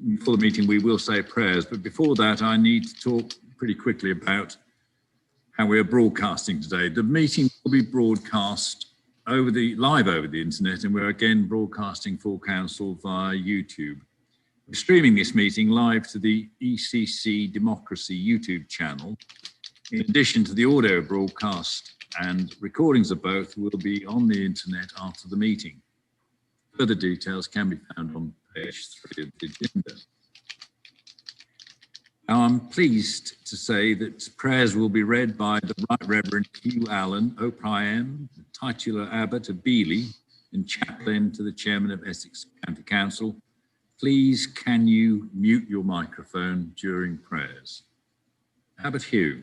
before the meeting we will say prayers, but before that I need to talk pretty quickly about how we are broadcasting today. The meeting will be broadcast live over the internet, and we're again broadcasting full council via YouTube. We're streaming this meeting live to the ECC Democracy YouTube channel. In addition to the audio broadcast and recordings of both will be on the internet after the meeting. Further details can be found on page 3 of the agenda. Now, I'm pleased to say that prayers will be read by the Right Reverend Hugh Allen, OPIM, the titular Abbot of Beeley and Chaplain to the Chairman of Essex County Council. Please, can you mute your microphone during prayers? Abbot Hugh.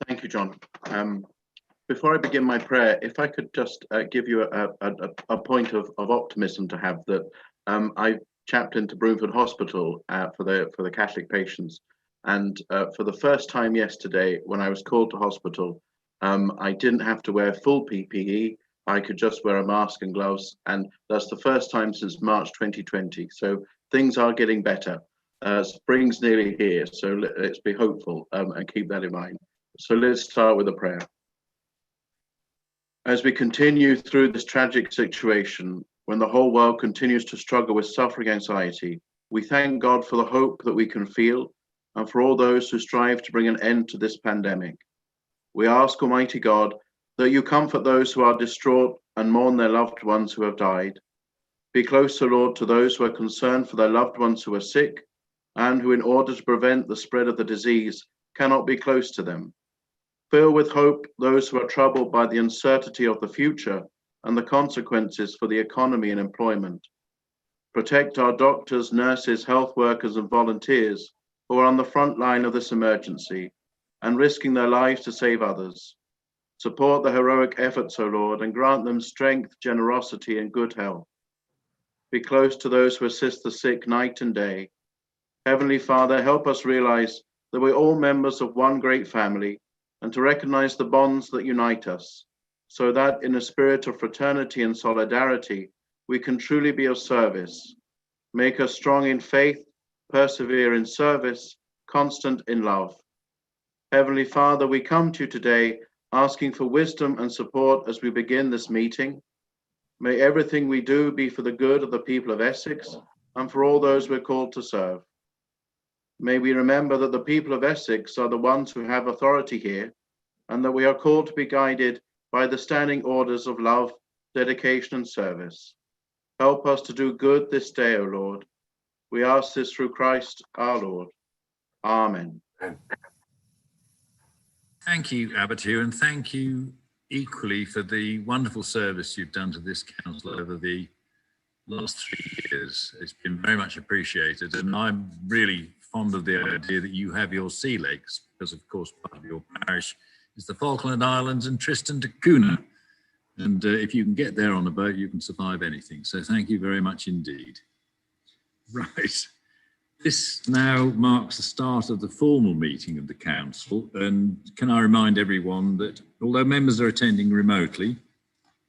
Thank you, John. Before I begin my prayer, if I could just give you a point of optimism to have that I chaplained to Broomford Hospital for the Catholic patients, and for the first time yesterday when I was called to hospital, I didn't have to wear full PPE. I could just wear a mask and gloves, and that's the first time since March 2020. So things are getting better. Spring's nearly here, so let's be hopeful and keep that in mind. So let's start with a prayer. As we continue through this tragic situation, when the whole world continues to struggle with suffering anxiety, we thank God for the hope that we can feel and for all those who strive to bring an end to this pandemic. We ask, Almighty God, that you comfort those who are distraught and mourn their loved ones who have died. Be closer, Lord, to those who are concerned for their loved ones who are sick and who, in order to prevent the spread of the disease, cannot be close to them. Fill with hope those who are troubled by the uncertainty of the future and the consequences for the economy and employment. Protect our doctors, nurses, health workers, and volunteers who are on the front line of this emergency and risking their lives to save others. Support the heroic efforts, O Lord, and grant them strength, generosity, and good health. Be close to those who assist the sick night and day. Heavenly Father, help us realize that we're all members of one great family, and to recognize the bonds that unite us, so that in a spirit of fraternity and solidarity, we can truly be of service. Make us strong in faith, persevere in service, constant in love. Heavenly Father, we come to you today asking for wisdom and support as we begin this meeting. May everything we do be for the good of the people of Essex and for all those we're called to serve. May we remember that the people of Essex are the ones who have authority here, and that we are called to be guided by the standing orders of love, dedication, and service. Help us to do good this day, O Lord. We ask this through Christ our Lord. Amen. Thank you, Abbot Hugh, and thank you equally for the wonderful service you've done to this council over the last 3 years. It's been very much appreciated, and I'm really fond of the idea that you have your sea legs, because of course part of your parish is the Falkland Islands and Tristan da Cunha, and if you can get there on a boat you can survive anything, so thank you very much indeed. Right, this now marks the start of the formal meeting of the council, and can I remind everyone that although members are attending remotely,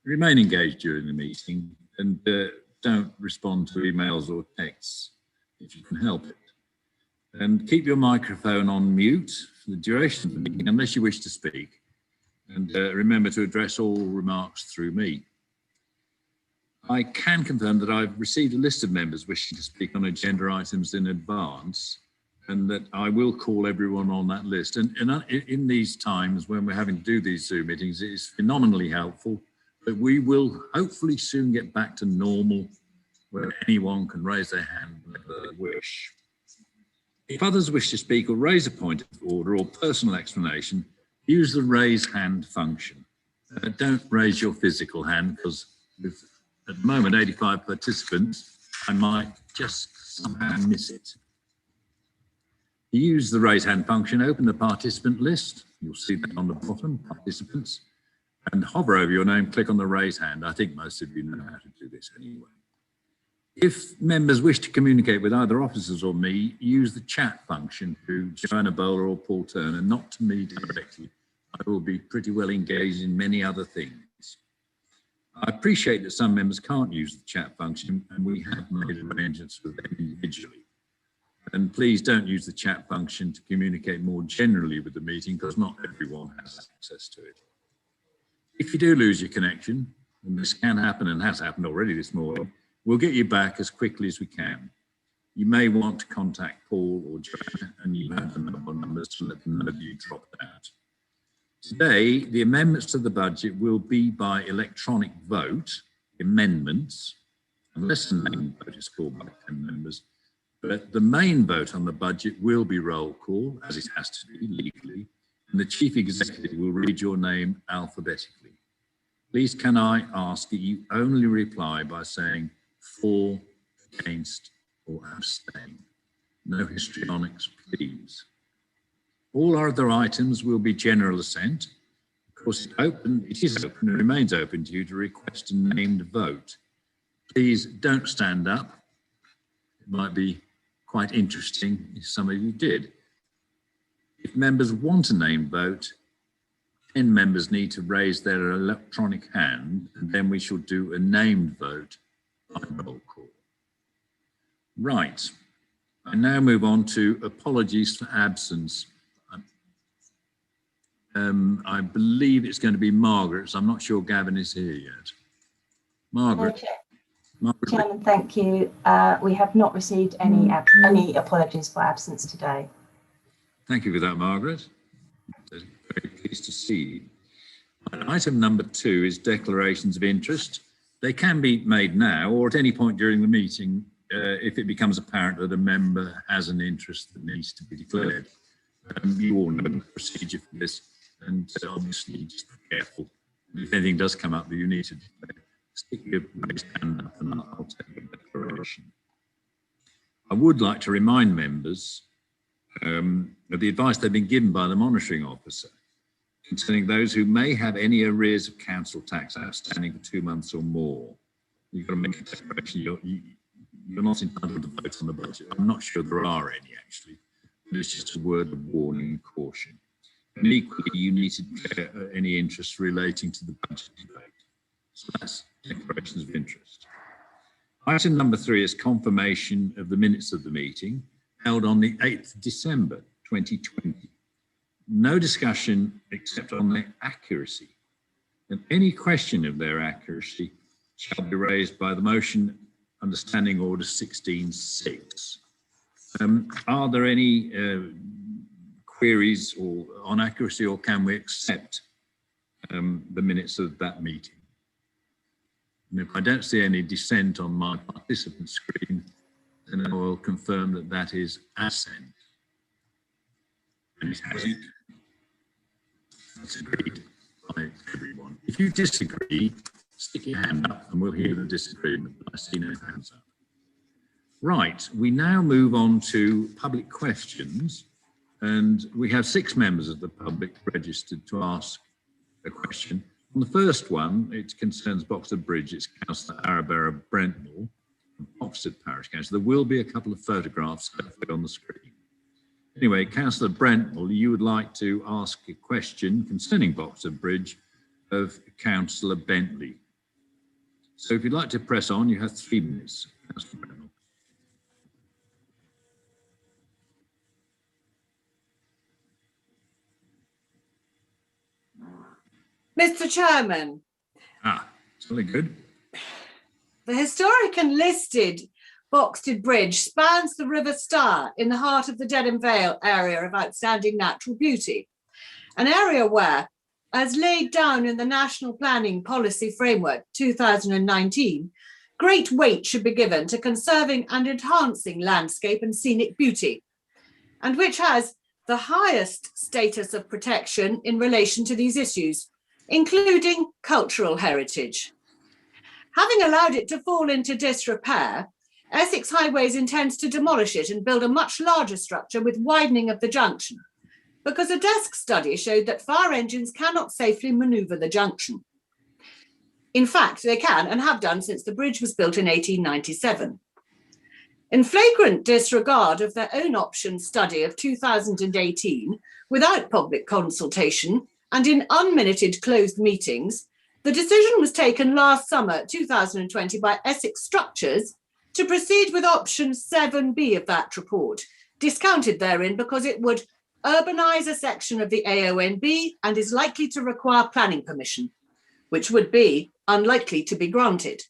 remain engaged during the meeting and don't respond to emails or texts if you can help it. And keep your microphone on mute for the duration of the meeting unless you wish to speak. And remember to address all remarks through me. I can confirm that I've received a list of members wishing to speak on agenda items in advance, and that I will call everyone on that list. And in these times when we're having to do these Zoom meetings, it is phenomenally helpful, but we will hopefully soon get back to normal where anyone can raise their hand whenever they wish. If others wish to speak or raise a point of order or personal explanation, use the raise hand function. Don't raise your physical hand, because with at the moment 85 participants, I might just somehow miss it. To use the raise hand function, open the participant list. You'll see that on the bottom, participants, and hover over your name, click on the raise hand. I think most of you know how to do this anyway. If members wish to communicate with either officers or me, use the chat function to Joanna Bowler or Paul Turner, not to me directly. I will be pretty well engaged in many other things. I appreciate that some members can't use the chat function, and we have made arrangements with them individually. And please don't use the chat function to communicate more generally with the meeting, because not everyone has access to it. If you do lose your connection, and this can happen and has happened already this morning, we'll get you back as quickly as we can. You may want to contact Paul or Joanne, and you have the mobile numbers to let them know that you dropped out. Today, the amendments to the budget will be by electronic vote, amendments, unless the main vote is called by 10 members. But the main vote on the budget will be roll call, as it has to be legally, and the Chief Executive will read your name alphabetically. Please can I ask that you only reply by saying for, against, or abstain. No histrionics, please. All other items will be general assent. Of course, it is open and remains open to you to request a named vote. Please don't stand up. It might be quite interesting if some of you did. If members want a named vote, 10 members need to raise their electronic hand, and then we shall do a named vote by roll call. Right, I now move on to apologies for absence. I believe it's going to be Margaret, so I'm not sure Gavin is here yet. Margaret. Okay. Margaret. Chairman, thank you. We have not received any apologies for absence today. Thank you for that, Margaret. Very pleased to see. Item number 2 is declarations of interest. They can be made now or at any point during the meeting if it becomes apparent that a member has an interest that needs to be declared. You all know the procedure for this, and obviously just be careful. If anything does come up that you need to declare, stick your raised hand up and I'll take a declaration. I would like to remind members of the advice they've been given by the monitoring officer concerning those who may have any arrears of council tax outstanding for 2 months or more. You've got to make a declaration. You're not entitled to vote on the budget. I'm not sure there are any actually, but it's just a word of warning and caution. And equally, you need to declare any interest relating to the budget debate. So that's declarations of interest. Item number 3 is confirmation of the minutes of the meeting held on the 8th of December 2020. No discussion except on their accuracy, and any question of their accuracy shall be raised by the motion under Standing Order 16.6. Are there any queries or on accuracy, or can we accept the minutes of that meeting? And if I don't see any dissent on my participant screen, then I will confirm that that is assent. And it hasn't. That's agreed by everyone. If you disagree, stick your hand up and we'll hear the disagreement. I see no hands up. Right, we now move on to public questions, and we have 6 members of the public registered to ask a question. On the first one, it concerns Boxford Bridge. It's Councillor Arabella Brentnall from Oxford Parish Council. There will be a couple of photographs on the screen. Anyway, Councillor Brentnall, you would like to ask a question concerning Boxford Bridge of Councillor Bentley. So if you'd like to press on, you have 3 minutes, Councillor Brentnall. Mr. Chairman. Something good. The historic and listed Boxted Bridge spans the River Stour in the heart of the Dedham Vale area of outstanding natural beauty, an area where, as laid down in the National Planning Policy Framework 2019, great weight should be given to conserving and enhancing landscape and scenic beauty, and which has the highest status of protection in relation to these issues, including cultural heritage. Having allowed it to fall into disrepair, Essex Highways intends to demolish it and build a much larger structure with widening of the junction, because a desk study showed that fire engines cannot safely manoeuvre the junction. In fact, they can and have done since the bridge was built in 1897. In flagrant disregard of their own option study of 2018, without public consultation, and in unminuted closed meetings, the decision was taken last summer, 2020, by Essex Structures to proceed with option 7B of that report, discounted therein because it would urbanise a section of the AONB and is likely to require planning permission, which would be unlikely to be granted.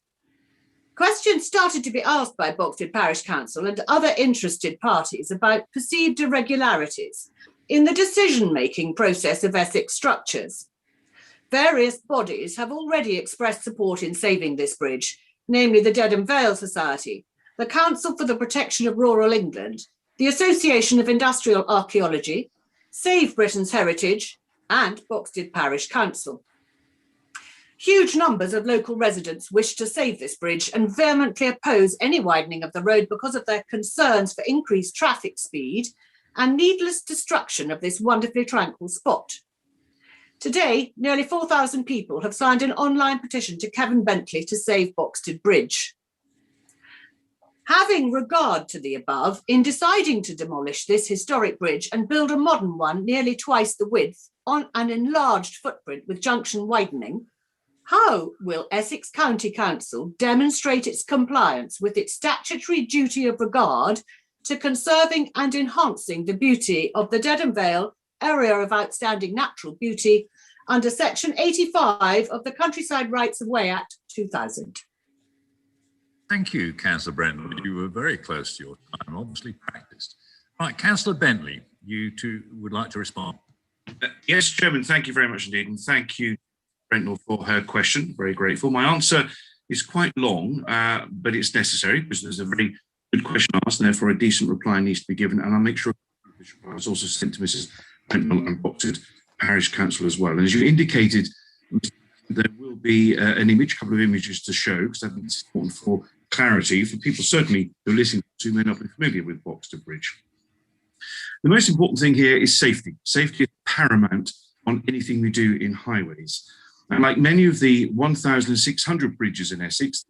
Questions started to be asked by Boxted Parish Council and other interested parties about perceived irregularities in the decision-making process of Essex Structures. Various bodies have already expressed support in saving this bridge, namely the Dedham Vale Society, the Council for the Protection of Rural England, the Association of Industrial Archaeology, Save Britain's Heritage, and Boxted Parish Council. Huge numbers of local residents wish to save this bridge and vehemently oppose any widening of the road because of their concerns for increased traffic speed and needless destruction of this wonderfully tranquil spot. Today, nearly 4,000 people have signed an online petition to Kevin Bentley to save Boxted Bridge. Having regard to the above, in deciding to demolish this historic bridge and build a modern one nearly twice the width on an enlarged footprint with junction widening, how will Essex County Council demonstrate its compliance with its statutory duty of regard to conserving and enhancing the beauty of the Dedham Vale Area of Outstanding Natural Beauty under Section 85 of the Countryside Rights of Way Act 2000? Thank you, Councillor Bentley. You were very close to your time, obviously practiced. Right, Councillor Bentley, you two would like to respond. Yes, Chairman, thank you very much indeed. And thank you, Brentnell, for her question. Very grateful. My answer is quite long, but it's necessary because there's a very good question asked, and therefore a decent reply needs to be given. And I'll make sure it was also sent to Mrs. Brentnell and Boxted Parish Council as well. And as you indicated, there will be an image, a couple of images to show, because I think it's important for clarity for people certainly who are listening to may not be familiar with Boxted Bridge. The most important thing here is safety. Safety is paramount on anything we do in highways. And like many of the 1,600 bridges in Essex,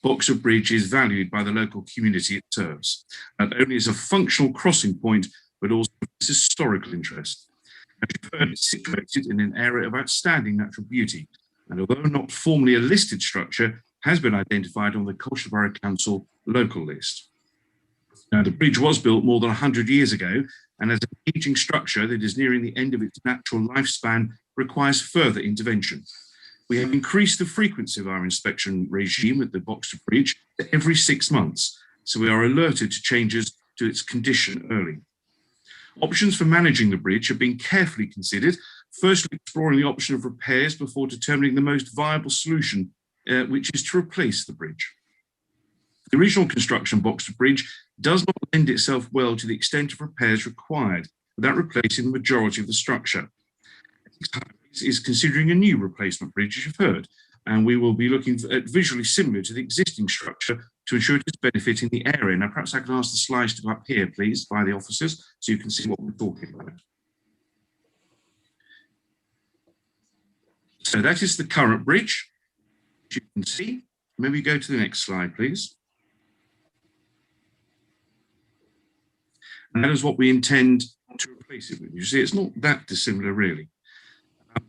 Boxted Bridge is valued by the local community it serves, not only as a functional crossing point, but also its historical interest. As you've heard, it's situated in an area of outstanding natural beauty, and although not formally a listed structure, has been identified on the Colchester Borough Council local list. Now, the bridge was built more than 100 years ago, and as an aging structure that is nearing the end of its natural lifespan, requires further intervention. We have increased the frequency of our inspection regime at the Boxted Bridge to every 6 months, so we are alerted to changes to its condition early. Options for managing the bridge have been carefully considered, firstly exploring the option of repairs before determining the most viable solution, which is to replace the bridge. The original construction Boxted Bridge does not lend itself well to the extent of repairs required without replacing the majority of the structure. Is considering a new replacement bridge, as you've heard, and we will be looking at visually similar to the existing structure to ensure it is benefiting the area. Now, perhaps I can ask the slides to go up here, please, by the officers, so you can see what we're talking about. So that is the current bridge, which you can see. Maybe go to the next slide, please. And that is what we intend to replace it with. You see, it's not that dissimilar, really.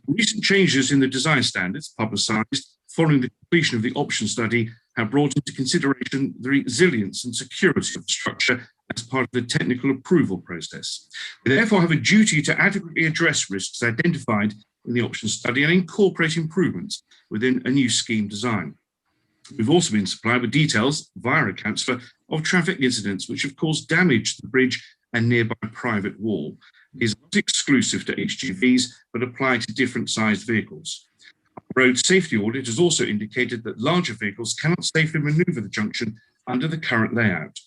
Recent changes in the design standards publicised following the completion of the option study have brought into consideration the resilience and security of the structure as part of the technical approval process. We therefore have a duty to adequately address risks identified in the option study and incorporate improvements within a new scheme design. We've also been supplied with details via a councillor of traffic incidents which have caused damage to the bridge and nearby private wall. It is not exclusive to HGVs, but apply to different sized vehicles. Our road safety audit has also indicated that larger vehicles cannot safely manoeuvre the junction under the current layout.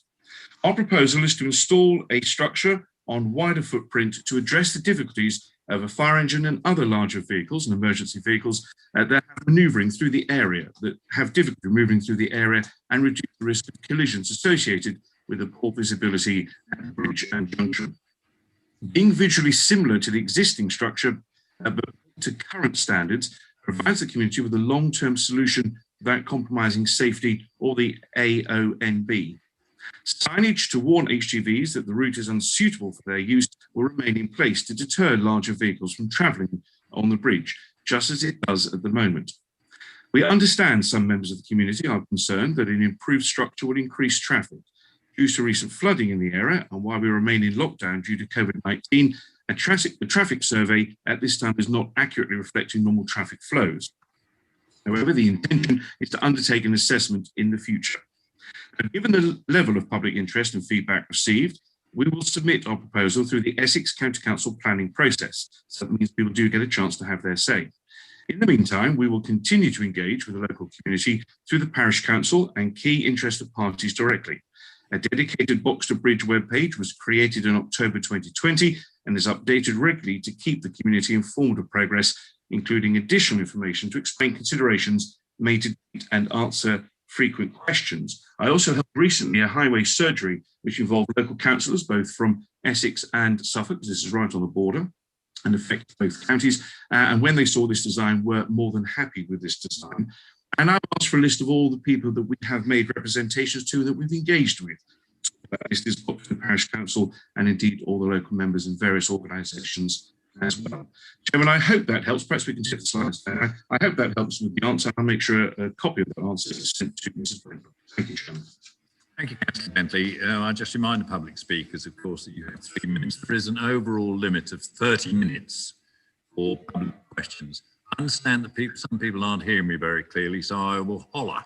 Our proposal is to install a structure on wider footprint to address the difficulties of a fire engine and other larger vehicles and emergency vehicles that have manoeuvring through the area, that have difficulty moving through the area and reduce the risk of collisions associated with the poor visibility at the bridge and junction. Being visually similar to the existing structure, but to current standards, provides the community with a long-term solution without compromising safety or the AONB. Signage to warn HGVs that the route is unsuitable for their use will remain in place to deter larger vehicles from travelling on the bridge, just as it does at the moment. We understand some members of the community are concerned that an improved structure will increase traffic. Due to recent flooding in the area and while we remain in lockdown due to COVID-19, a traffic survey at this time is not accurately reflecting normal traffic flows. However, the intention is to undertake an assessment in the future. And given the level of public interest and feedback received, we will submit our proposal through the Essex County Council planning process. So that means people do get a chance to have their say. In the meantime, we will continue to engage with the local community through the parish council and key interested parties directly. A dedicated Box to Bridge webpage was created in October 2020 and is updated regularly to keep the community informed of progress, including additional information to explain considerations made to date and answer frequent questions. I also held recently a highway surgery which involved local councillors, both from Essex and Suffolk, this is right on the border, and affects both counties. And when they saw this design, were more than happy with this design. And I've asked for a list of all the people that we have made representations to that we've engaged with. That list is up to the parish council and indeed all the local members and various organisations as well. Chairman, I hope that helps. Perhaps we can take the slides there. I hope that helps with the answer. I'll make sure a copy of that answer is sent to Mrs. Brindle. Thank you, Chairman. Thank you, Councillor Bentley. I just remind the public speakers, of course, that you have 3 minutes. There is an overall limit of 30 minutes for public questions. I understand that some people aren't hearing me very clearly, so I will holler.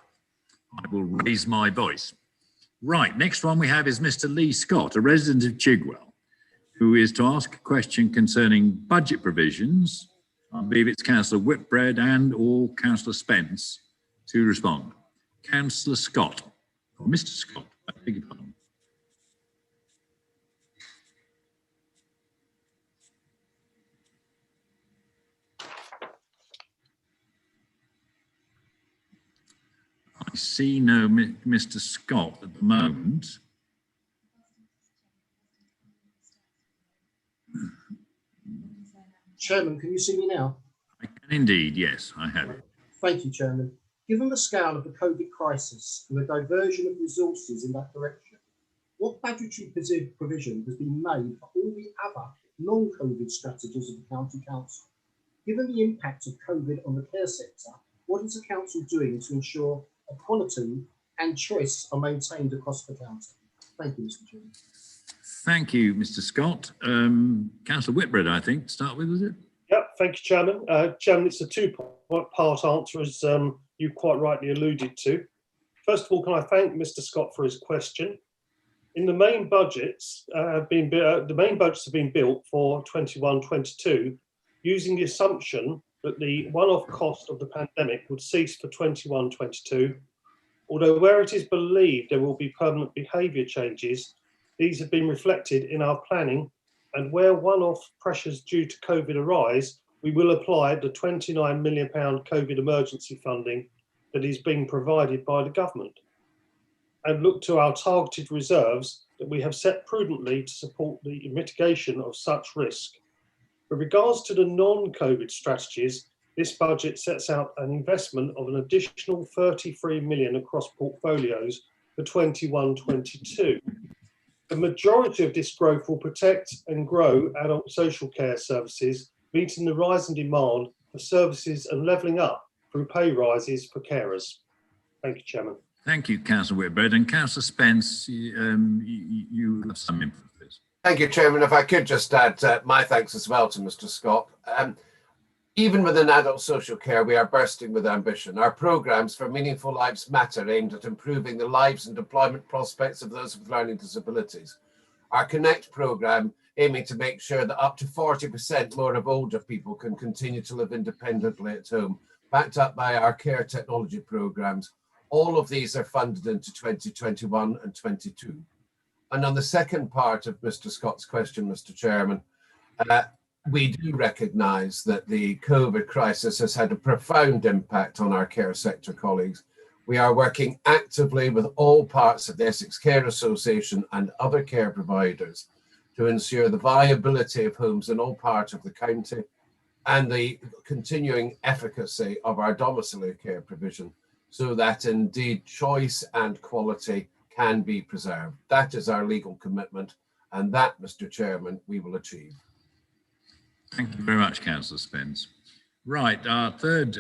I will raise my voice. Right, next one we have is Mr. Lee Scott, a resident of Chigwell, who is to ask a question concerning budget provisions. I believe it's Councillor Whitbread and or Councillor Spence to respond. Councillor Scott, or Mr. Scott, I beg your pardon. I see no Mr. Scott at the moment. Chairman, can you see me now? I can indeed, yes, I have. Thank you, Chairman. Given the scale of the COVID crisis and the diversion of resources in that direction, what budgetary provision has been made for all the other non-COVID strategies of the County Council? Given the impact of COVID on the care sector, what is the Council doing to ensure equality and choice are maintained across the county? Thank you, Mr. Chairman. Thank you, Mr. Scott. Councillor Whitbread, I think, to start with, is it? Yeah, thank you, Chairman. Chairman, it's a two-part answer, as you quite rightly alluded to. First of all, can I thank Mr. Scott for his question? In the main budgets, the main budgets have been built for 21-22 using the assumption that the one-off cost of the pandemic would cease for 21-22. Although where it is believed there will be permanent behaviour changes, these have been reflected in our planning, and where one-off pressures due to COVID arise, we will apply the £29 million COVID emergency funding that is being provided by the government, and look to our targeted reserves that we have set prudently to support the mitigation of such risk. With regards to the non-COVID strategies, this budget sets out an investment of an additional 33 million across portfolios for 21-22. The majority of this growth will protect and grow adult social care services, meeting the rising demand for services and levelling up through pay rises for carers. Thank you, Chairman. Thank you, Councillor Whitbread. And Councillor Spence, you have some input, please. Thank you, Chairman. If I could just add my thanks as well to Mr. Scott. Even within adult social care, we are bursting with ambition. Our programmes for Meaningful Lives Matter aimed at improving the lives and employment prospects of those with learning disabilities. Our Connect programme aiming to make sure that up to 40% more of older people can continue to live independently at home, backed up by our care technology programmes. All of these are funded into 2021 and 22. And on the second part of Mr. Scott's question, Mr. Chairman, we do recognise that the COVID crisis has had a profound impact on our care sector colleagues. We are working actively with all parts of the Essex Care Association and other care providers to ensure the viability of homes in all parts of the county and the continuing efficacy of our domiciliary care provision, so that indeed choice and quality can be preserved. That is our legal commitment, and that, Mr. Chairman, we will achieve. Thank you very much, Councillor Spence. Right, our third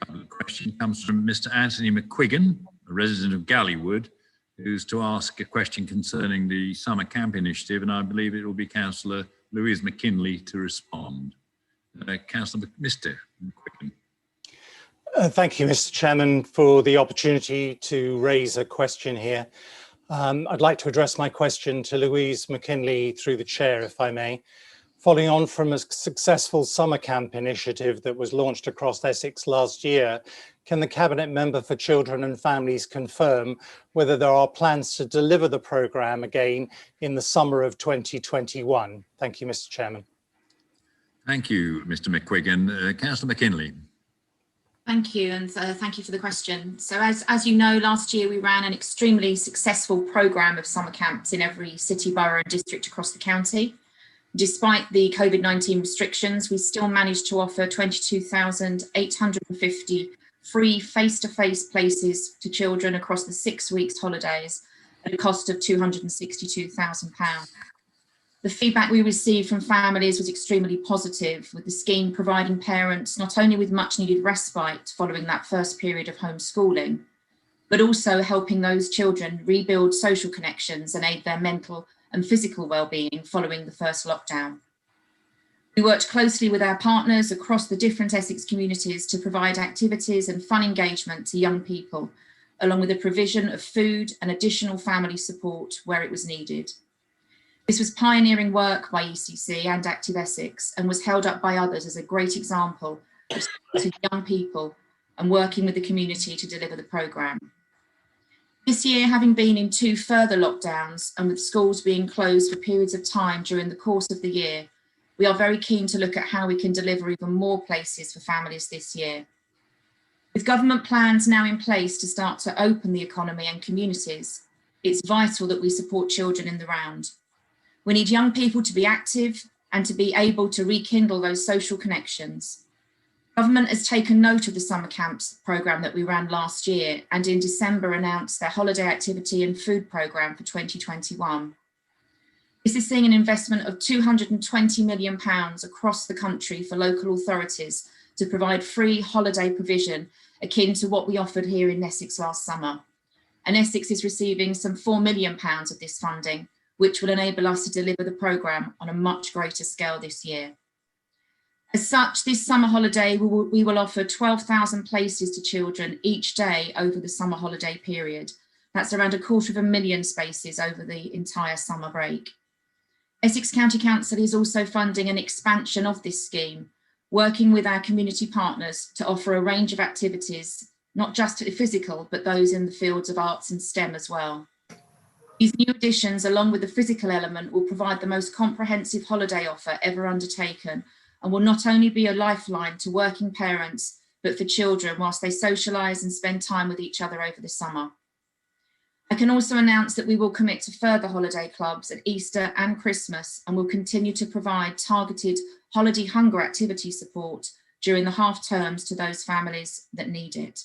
public question comes from Mr. Anthony McQuiggan, a resident of Gallywood, who's to ask a question concerning the summer camp initiative, and I believe it will be Councillor Louise McKinley to respond. Councillor Mr. McQuiggan. Thank you, Mr. Chairman, for the opportunity to raise a question here. I'd like to address my question to Louise McKinley through the chair, if I may. Following on from a successful summer camp initiative that was launched across Essex last year, can the Cabinet Member for Children and Families confirm whether there are plans to deliver the programme again in the summer of 2021? Thank you, Mr. Chairman. Thank you, Mr. McQuiggan. Councillor McKinley. Thank you, and thank you for the question. So as you know, last year we ran an extremely successful programme of summer camps in every city, borough and district across the county. Despite the COVID-19 restrictions, we still managed to offer 22,850 free face-to-face places to children across the 6 weeks holidays at a cost of £262,000. The feedback we received from families was extremely positive, with the scheme providing parents not only with much needed respite following that first period of homeschooling, but also helping those children rebuild social connections and aid their mental and physical well-being following the first lockdown. We worked closely with our partners across the different Essex communities to provide activities and fun engagement to young people, along with the provision of food and additional family support where it was needed. This was pioneering work by ECC and Active Essex and was held up by others as a great example of supporting young people and working with the community to deliver the programme. This year, having been in 2 further lockdowns and with schools being closed for periods of time during the course of the year, we are very keen to look at how we can deliver even more places for families this year. With government plans now in place to start to open the economy and communities, it's vital that we support children in the round. We need young people to be active and to be able to rekindle those social connections. Government has taken note of the summer camps programme that we ran last year and in December announced their holiday activity and food programme for 2021. This is seeing an investment of £220 million across the country for local authorities to provide free holiday provision akin to what we offered here in Essex last summer. And Essex is receiving some £4 million of this funding, which will enable us to deliver the programme on a much greater scale this year. As such, this summer holiday, we will offer 12,000 places to children each day over the summer holiday period. That's around 250,000 spaces over the entire summer break. Essex County Council is also funding an expansion of this scheme, working with our community partners to offer a range of activities, not just physical, but those in the fields of arts and STEM as well. These new additions, along with the physical element, will provide the most comprehensive holiday offer ever undertaken and will not only be a lifeline to working parents, but for children whilst they socialise and spend time with each other over the summer. I can also announce that we will commit to further holiday clubs at Easter and Christmas and will continue to provide targeted holiday hunger activity support during the half terms to those families that need it.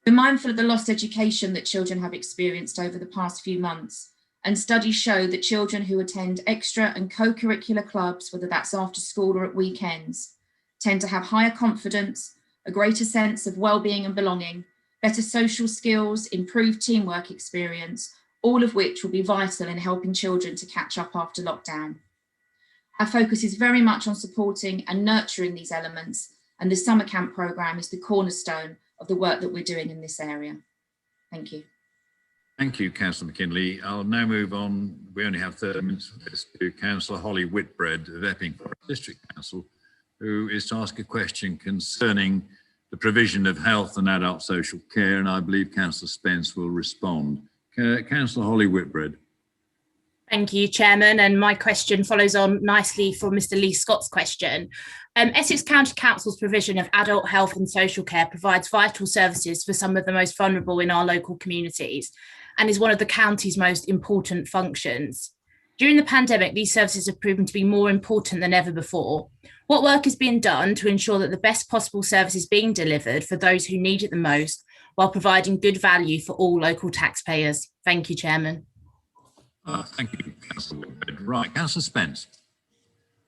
We're mindful of the lost education that children have experienced over the past few months, and studies show that children who attend extra and co-curricular clubs, whether that's after school or at weekends, tend to have higher confidence, a greater sense of well-being and belonging, better social skills, improved teamwork experience, all of which will be vital in helping children to catch up after lockdown. Our focus is very much on supporting and nurturing these elements, and the summer camp programme is the cornerstone of the work that we're doing in this area. Thank you. Thank you, Councillor McKinley. I'll now move on. We only have 30 minutes for this, to Councillor Holly Whitbread of Epping Forest District Council, who is to ask a question concerning the provision of health and adult social care, and I believe Councillor Spence will respond. Councillor Holly Whitbread. Thank you, Chairman, and my question follows on nicely from Mr. Lee Scott's question. Essex County Council's provision of adult health and social care provides vital services for some of the most vulnerable in our local communities and is one of the county's most important functions. During the pandemic, these services have proven to be more important than ever before. What work is being done to ensure that the best possible service is being delivered for those who need it the most, while providing good value for all local taxpayers. Thank you, Chairman. Thank you, Councillor Whitbread. Right, Councillor Spence.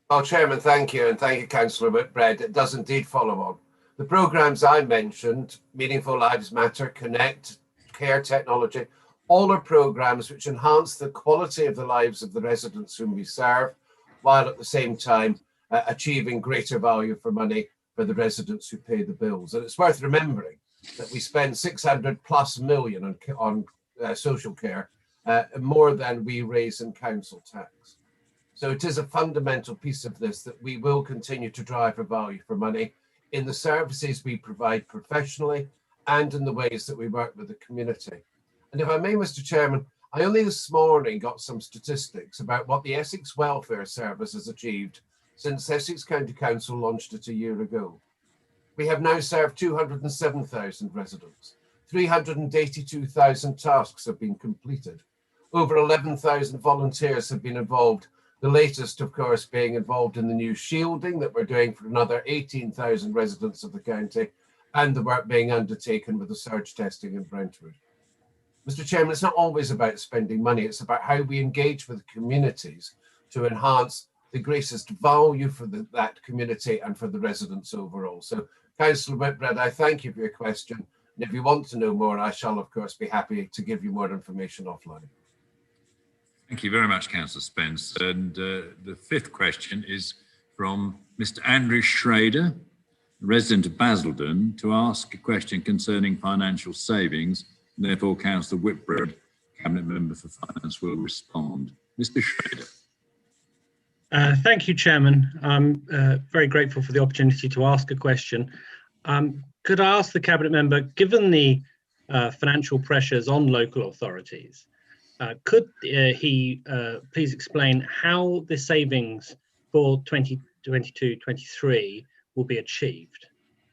Well, Chairman, thank you, and thank you, Councillor Whitbread. It does indeed follow on. The programmes I mentioned, Meaningful Lives Matter, Connect, Care Technology, all are programmes which enhance the quality of the lives of the residents whom we serve, while at the same time achieving greater value for money for the residents who pay the bills. And it's worth remembering that we spend 600+ million on social care, more than we raise in council tax. So it is a fundamental piece of this that we will continue to drive for value for money in the services we provide professionally and in the ways that we work with the community. And if I may, Mr. Chairman, I only this morning got some statistics about what the Essex Welfare Service has achieved since Essex County Council launched it a year ago. We have now served 207,000 residents. 382,000 tasks have been completed. Over 11,000 volunteers have been involved. The latest, of course, being involved in the new shielding that we're doing for another 18,000 residents of the county, and the work being undertaken with the surge testing in Brentwood. Mr. Chairman, it's not always about spending money. It's about how we engage with communities to enhance the greatest value for that community and for the residents overall. So, Councillor Whitbread, I thank you for your question. And if you want to know more, I shall, of course, be happy to give you more information offline. Thank you very much, Councillor Spence. And the fifth question is from Mr. Andrew Schrader, resident of Basildon, to ask a question concerning financial savings. And therefore, Councillor Whitbread, Cabinet Member for Finance, will respond. Mr. Schrader. Thank you, Chairman. I'm very grateful for the opportunity to ask a question. Could I ask the Cabinet Member, given the financial pressures on local authorities, could he please explain how the savings for 2022-23 will be achieved?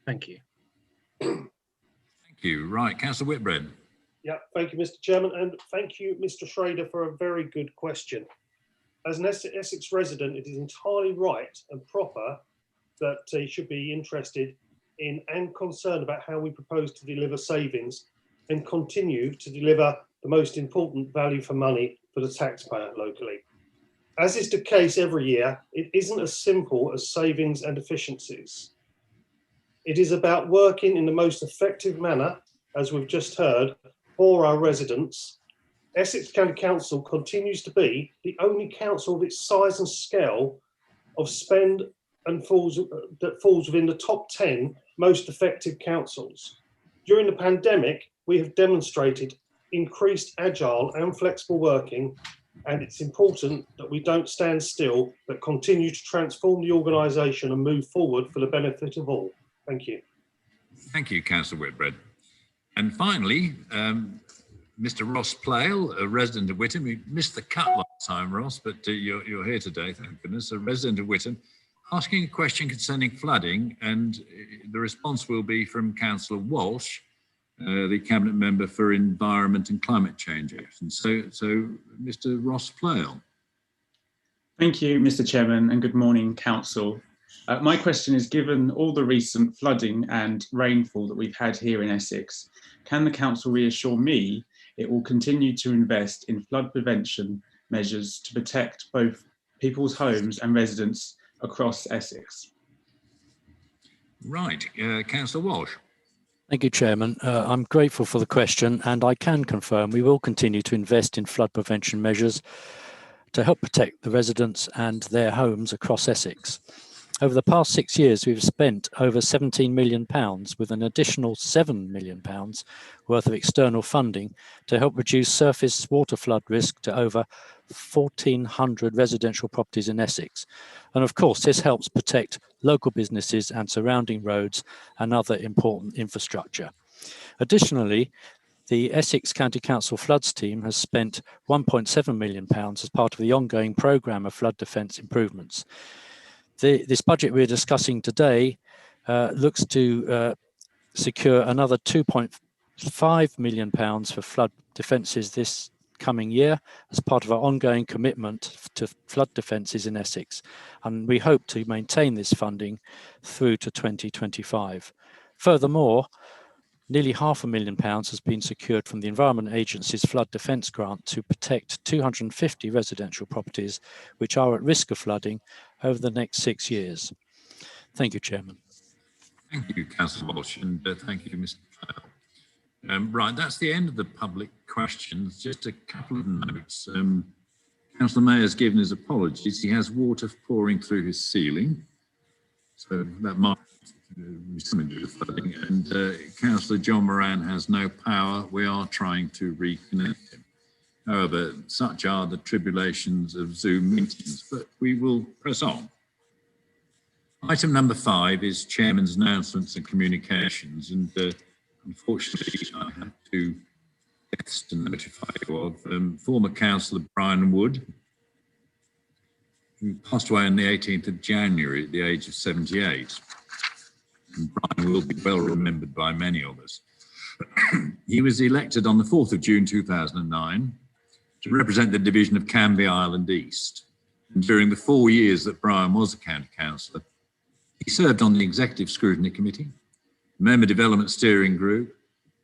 Thank you. Thank you. Right, Councillor Whitbread. Yeah, thank you, Mr. Chairman, and thank you, Mr. Schrader, for a very good question. As an Essex resident, it is entirely right and proper that he should be interested in and concerned about how we propose to deliver savings and continue to deliver the most important value for money for the taxpayer locally. As is the case every year, it isn't as simple as savings and efficiencies. It is about working in the most effective manner, as we've just heard, for our residents. Essex County Council continues to be the only council of its size and scale of spend and that falls within the top 10 most effective councils. During the pandemic, we have demonstrated increased agile and flexible working, and it's important that we don't stand still, but continue to transform the organisation and move forward for the benefit of all. Thank you. Thank you, Councillor Whitbread. And finally, Mr. Ross Plale, a resident of Witham. We missed the cut last time, Ross, but you're here today, thank goodness. A resident of Witham, asking a question concerning flooding, and the response will be from Councillor Walsh, the Cabinet Member for Environment and Climate Change Action. So Mr. Ross Plale. Thank you, Mr. Chairman, and good morning, Council. My question is, given all the recent flooding and rainfall that we've had here in Essex, can the Council reassure me it will continue to invest in flood prevention measures to protect both people's homes and residents across Essex? Right, Councillor Walsh. Thank you, Chairman. I'm grateful for the question, and I can confirm we will continue to invest in flood prevention measures to help protect the residents and their homes across Essex. Over the past 6 years, we've spent over £17 million with an additional £7 million worth of external funding to help reduce surface water flood risk to over 1,400 residential properties in Essex. And of course, this helps protect local businesses and surrounding roads and other important infrastructure. Additionally, the Essex County Council Floods team has spent £1.7 million as part of the ongoing programme of flood defence improvements. This budget we're discussing today looks to secure another £2.5 million for flood defences this coming year as part of our ongoing commitment to flood defences in Essex, and we hope to maintain this funding through to 2025. Furthermore, Nearly £500,000 has been secured from the Environment Agency's Flood Defence Grant to protect 250 residential properties which are at risk of flooding over the next 6 years. Thank you, Chairman. Thank you, Councillor Walsh, and thank you, Mr. Fowle. Right, that's the end of the public questions. Just a couple of notes. Councillor Mayer has given his apologies. He has water pouring through his ceiling, so that might be something to do with flooding. And Councillor John Moran has no power. We are trying to reconnect him. However, such are the tribulations of Zoom meetings, but we will press on. Item number 5 is Chairman's announcements and communications, and unfortunately I have 2 deaths to notify you of. Former Councillor Brian Wood, who passed away on the 18th of January at the age of 78. And Brian will be well remembered by many of us. He was elected on the 4th of June 2009 to represent the division of Canvey Island East. And during the 4 years that Brian was a county councillor, he served on the Executive Scrutiny Committee, the Member Development Steering Group,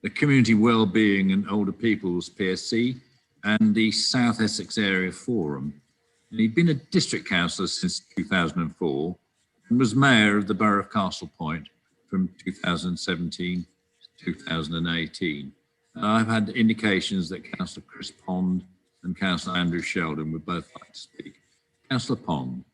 the Community Wellbeing and Older People's PSC, and the South Essex Area Forum. And he'd been a district councillor since 2004 and was mayor of the Borough of Castle Point from 2017 to 2018. I've had indications that Councillor Chris Pond and Councillor Andrew Sheldon would both like to speak. Councillor Pond.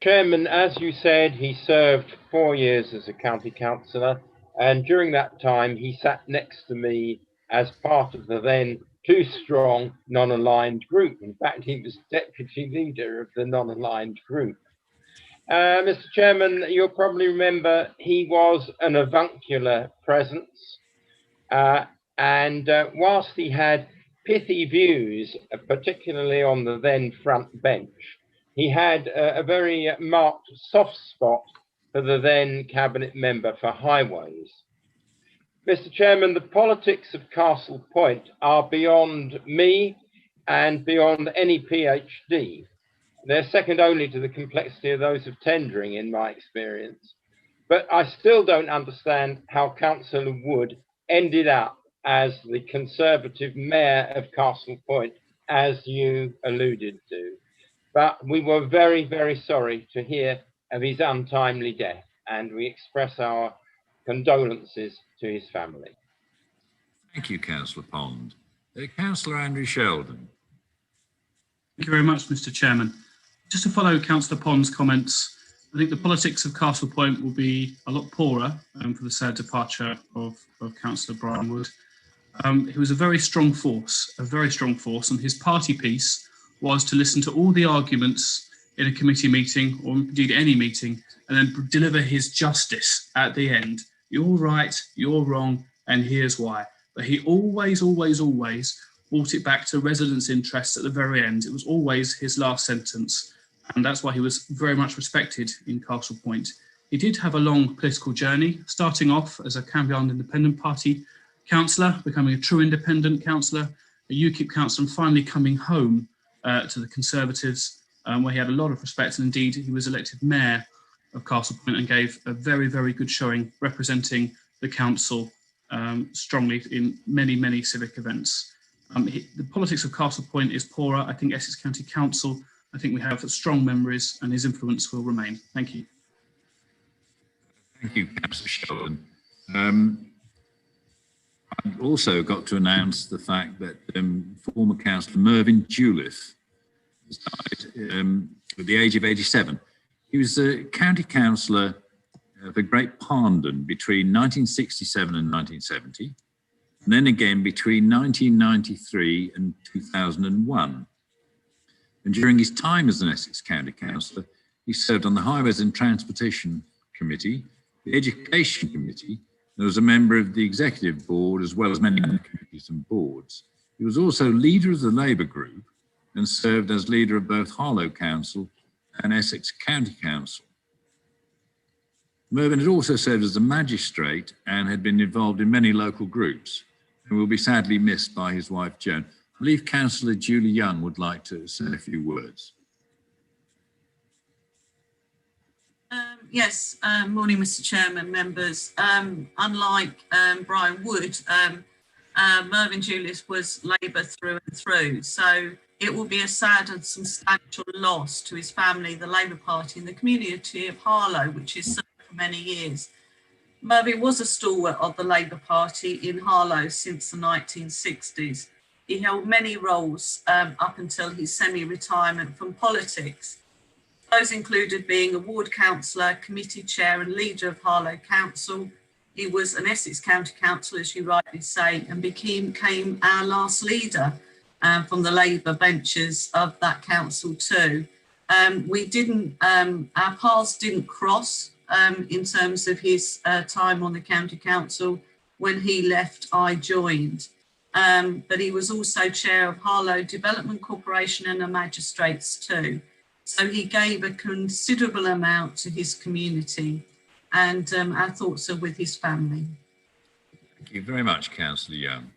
Chairman, as you said, he served 4 years as a county councillor, and during that time he sat next to me as part of the then too strong non-aligned group. In fact, he was deputy leader of the non-aligned group. Mr. Chairman, you'll probably remember he was an avuncular presence, and whilst he had pithy views, particularly on the then front bench, he had a very marked soft spot for the then cabinet member for highways. Mr. Chairman, the politics of Castle Point are beyond me and beyond any PhD. They're second only to the complexity of those of tendering, in my experience. But I still don't understand how Councillor Wood ended up as the Conservative mayor of Castle Point, as you alluded to. But we were very, very sorry to hear of his untimely death, and we express our condolences to his family. Thank you, Councillor Pond. Councillor Andrew Sheldon. Thank you very much, Mr. Chairman. Just to follow Councillor Pond's comments, I think the politics of Castle Point will be a lot poorer for the sad departure of Councillor Brian Wood. He was a very strong force, and his party piece was to listen to all the arguments in a committee meeting, or indeed any meeting, and then deliver his justice at the end. You're right, you're wrong, and here's why. But he always brought it back to residents' interests at the very end. It was always his last sentence, and that's why he was very much respected in Castle Point. He did have a long political journey, starting off as a Canvey Island Independent Party councillor, becoming a true independent councillor, a UKIP councillor, and finally coming home to the Conservatives, where he had a lot of respect, and indeed he was elected mayor of Castle Point and gave a very, very good showing representing the council strongly in many, many civic events. The politics of Castle Point is poorer. I think Essex County Council, I think we have strong memories, and his influence will remain. Thank you. Thank you, Councillor Sheldon. I've also got to announce the fact that former Councillor Mervyn Doolittle has died at the age of 87. He was a county councillor for Great Parndon between 1967 and 1970, and then again between 1993 and 2001. And during his time as an Essex County Councillor, he served on the Highways and Transportation Committee, the Education Committee, and was a member of the Executive Board, as well as many other committees and boards. He was also leader of the Labour Group and served as leader of both Harlow Council and Essex County Council. Mervyn had also served as a magistrate and had been involved in many local groups and will be sadly missed by his wife, Joan. I believe Councillor Julie Young would like to say a few words. Yes, morning, Mr. Chairman, members. Unlike Brian Wood, Mervyn Julius was Labour through and through. So it will be a sad and substantial loss to his family, the Labour Party, and the community of Harlow, which is served for many years. Mervyn was a stalwart of the Labour Party in Harlow since the 1960s. He held many roles up until his semi-retirement from politics. Those included being a ward councillor, committee chair and leader of Harlow Council. He was an Essex County Council, as you rightly say, and became our last leader from the Labour benches of that council too. Our paths didn't cross in terms of his time on the county council. When he left, I joined. But he was also chair of Harlow Development Corporation and a magistrates too. So he gave a considerable amount to his community, and our thoughts are with his family. Thank you very much, Councillor Young.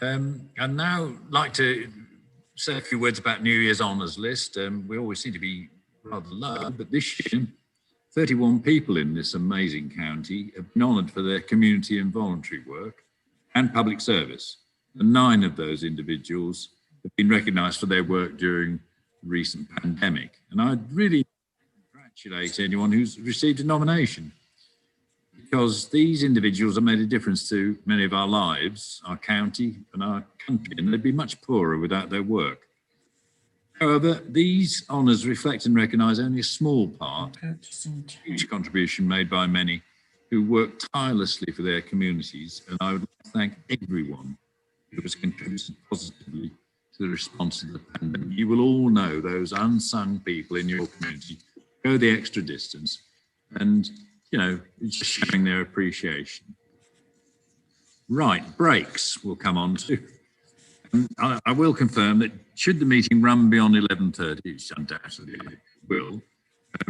I'd now like to say a few words about New Year's honours list. We always seem to be rather low, but this year, 31 people in this amazing county have been honoured for their community and voluntary work and public service. And 9 of those individuals have been recognised for their work during recent pandemic, and I'd really congratulate anyone who's received a nomination, because these individuals have made a difference to many of our lives, our county and our country, and they'd be much poorer without their work. However, these honours reflect and recognise only a small part of the huge contribution made by many who work tirelessly for their communities, and I would like to thank everyone who has contributed positively to the response to the pandemic. You will all know those unsung people in your community go the extra distance and, you know, just showing their appreciation. Right, breaks we'll come on to. I will confirm that should the meeting run beyond 11:30, which undoubtedly it will,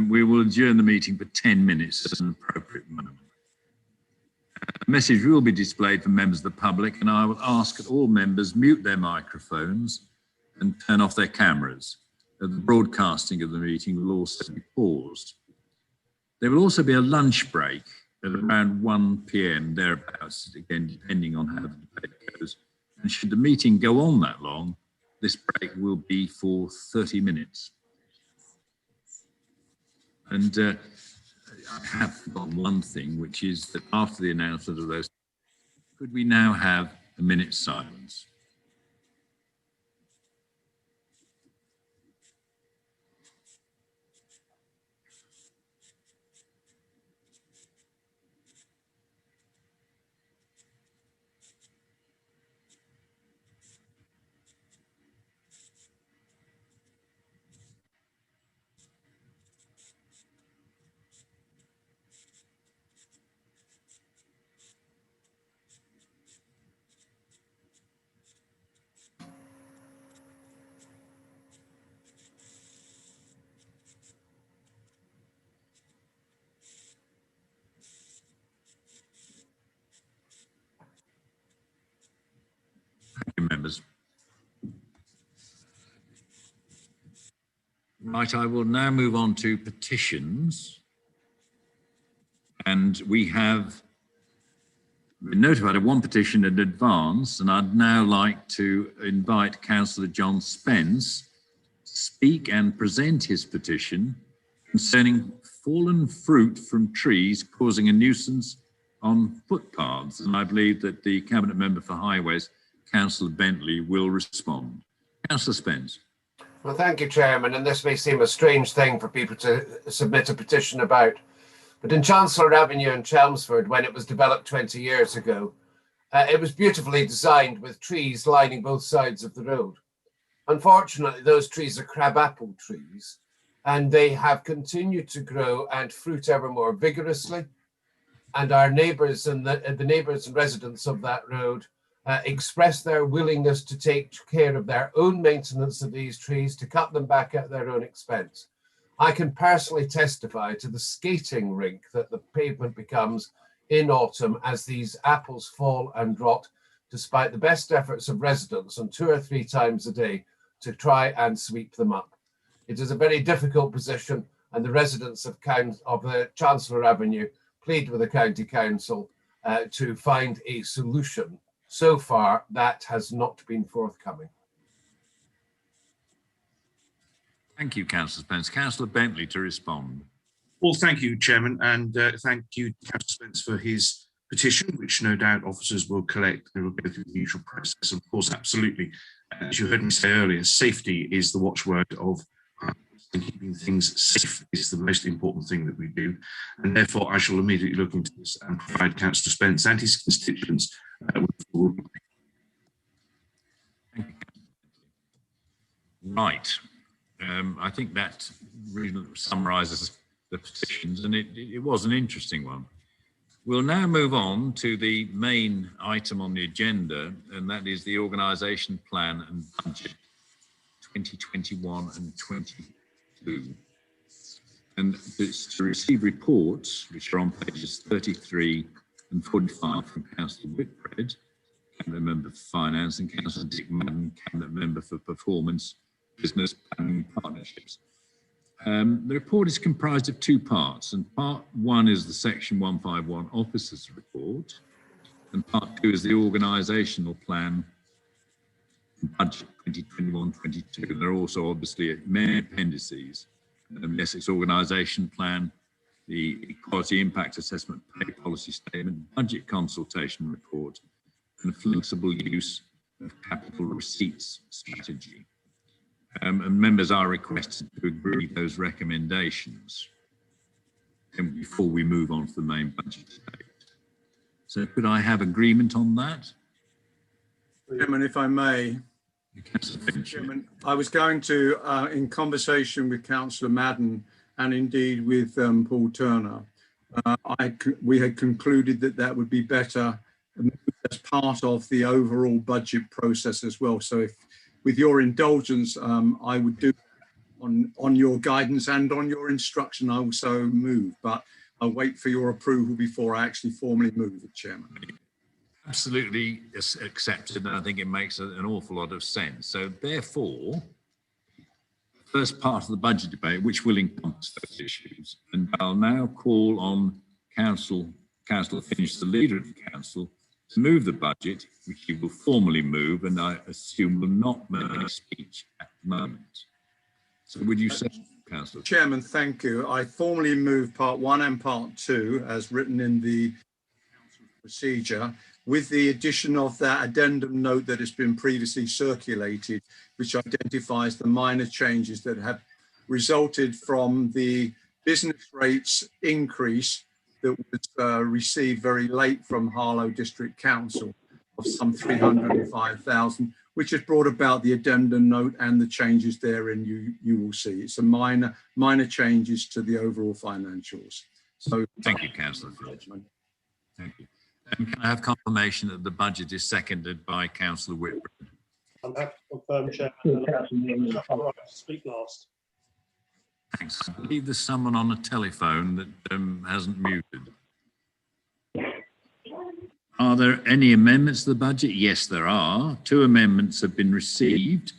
we will adjourn the meeting for 10 minutes at an appropriate moment. A message will be displayed for members of the public, and I will ask that all members mute their microphones and turn off their cameras. The broadcasting of the meeting will also be paused. There will also be a lunch break at around 1 p.m. thereabouts, again, depending on how the debate goes. And should the meeting go on that long, this break will be for 30 minutes. And I have forgotten one thing, which is that after the announcement of those, could we now have a minute's silence? Thank you, members. Right, I will now move on to petitions. And we have been notified of one petition in advance, and I'd now like to invite Councillor John Spence to speak and present his petition concerning fallen fruit from trees causing a nuisance on footpaths. And I believe that the Cabinet Member for Highways, Councillor Bentley, will respond. Councillor Spence. Well, thank you, Chairman. And this may seem a strange thing for people to submit a petition about, but in Chancellor Avenue in Chelmsford, when it was developed 20 years ago, it was beautifully designed with trees lining both sides of the road. Unfortunately, those trees are crabapple trees, and they have continued to grow and fruit ever more vigorously. And our neighbours and the neighbours and residents of that road express their willingness to take care of their own maintenance of these trees, to cut them back at their own expense. I can personally testify to the skating rink that the pavement becomes in autumn as these apples fall and rot, despite the best efforts of residents on 2 or 3 times a day to try and sweep them up. It is a very difficult position, and the residents of Chancellor Avenue plead with the County Council to find a solution. So far, that has not been forthcoming. Thank you, Councillor Spence. Councillor Bentley to respond. Well, thank you, Chairman, and thank you, Councillor Spence, for his petition, which no doubt officers will collect. They will go through the usual process. Of course, absolutely. As you heard me say earlier, safety is the watchword of keeping things safe is the most important thing that we do. And therefore, I shall immediately look into this and provide Councillor Spence and his constituents with full reply. Right. I think that really summarises the petitions, and it was an interesting one. We'll now move on to the main item on the agenda, and that is the organisation plan and budget 2021 and 22. And it's to receive reports, which are on pages 33 and 45 from Councillor Whitbread, Cabinet Member for Finance, and Councillor Dick Madden, Cabinet Member for Performance, Business Planning and Partnerships. The report is comprised of two parts, and part one is the section 151 officers report, and part two is the organisational plan and budget 2021-22. There are also obviously many appendices. The Essex organisation plan, the equality impact assessment pay policy statement, budget consultation report, and the flexible use of capital receipts strategy. And members are requested to agree those recommendations and before we move on to the main budget debate. So could I have agreement on that? Chairman, if I may. Chairman, I was going to, in conversation with Councillor Madden and indeed with Paul Turner, we had concluded that that would be better as part of the overall budget process as well. So if, with your indulgence, I would do on your guidance and on your instruction, I will so move, but I'll wait for your approval before I actually formally move it, Chairman. Absolutely accepted, and I think it makes an awful lot of sense. So therefore, first part of the budget debate, which will encompass those issues, and I'll now call on Councillor Finch, the leader of the council, to move the budget, which he will formally move, and I assume will not make a speech at the moment. So would you say, Councillor? Chairman, thank you. I formally move part one and part two as written in the council procedure, with the addition of that addendum note that has been previously circulated, which identifies the minor changes that have resulted from the business rates increase that was received very late from Harlow District Council of some 305,000, which has brought about the addendum note and the changes therein you will see. It's a minor changes to the overall financials. So thank you, Councillor. Thank you. Can I have confirmation that the budget is seconded by Councillor Whitbread? I'm happy to confirm, Chairman. I'm right to speak last. Thanks. I believe there's someone on a telephone that hasn't muted. Are there any amendments to the budget? Yes, there are. Two amendments have been received.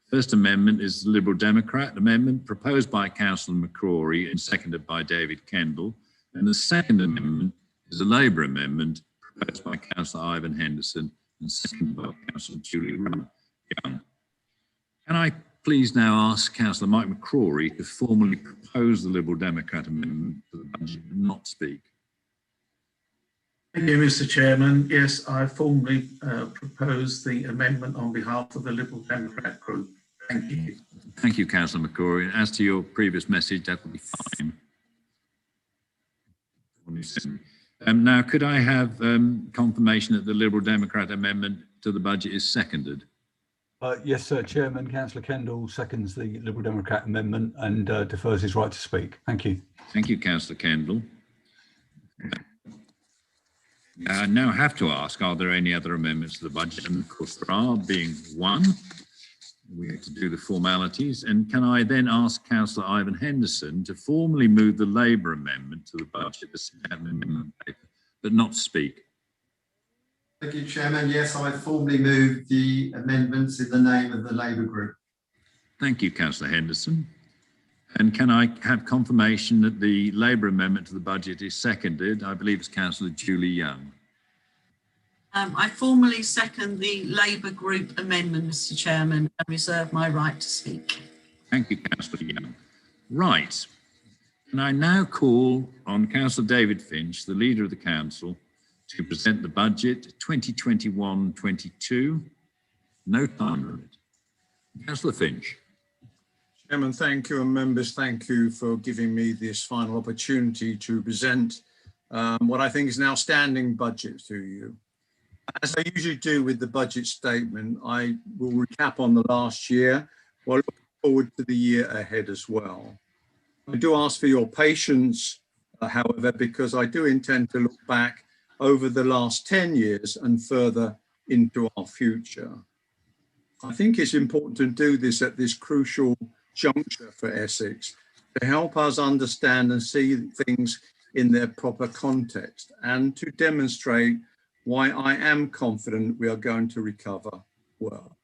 First amendment is the Liberal Democrat amendment proposed by Councillor McCrory and seconded by David Kendall. And the second amendment is a Labour amendment proposed by Councillor Ivan Henderson and seconded by Councillor Julie Young. Can I please now ask Councillor Mike McCrory to formally propose the Liberal Democrat amendment to the budget and not speak? Thank you, Mr. Chairman. Yes, I formally propose the amendment on behalf of the Liberal Democrat group. Thank you. Thank you, Councillor McCrory. As to your previous message, that will be fine. Now, could I have confirmation that the Liberal Democrat amendment to the budget is seconded? Yes, sir. Chairman, Councillor Kendall seconds the Liberal Democrat amendment and defers his right to speak. Thank you. Thank you, Councillor Kendall. I now have to ask, are there any other amendments to the budget? And of course there are, being one. We have to do the formalities. And can I then ask Councillor Ivan Henderson to formally move the Labour amendment to the budget, but not speak? Thank you, Chairman. Yes, I formally move the amendments in the name of the Labour group. Thank you, Councillor Henderson. And can I have confirmation that the Labour amendment to the budget is seconded? I believe it's Councillor Julie Young. I formally second the Labour Group amendment, Mr. Chairman, and reserve my right to speak. Thank you, Councillor Young. Right. And I now call on Councillor David Finch, the Leader of the Council, to present the budget 2021-22. No time limit. Councillor Finch. Chairman, thank you, and members, thank you for giving me this final opportunity to present what I think is an outstanding budget to you. As I usually do with the budget statement, I will recap on the last year while looking forward to the year ahead as well. I do ask for your patience, however, because I do intend to look back over the last 10 years and further into our future. I think it's important to do this at this crucial juncture for Essex to help us understand and see things in their proper context and to demonstrate why I am confident we are going to recover well.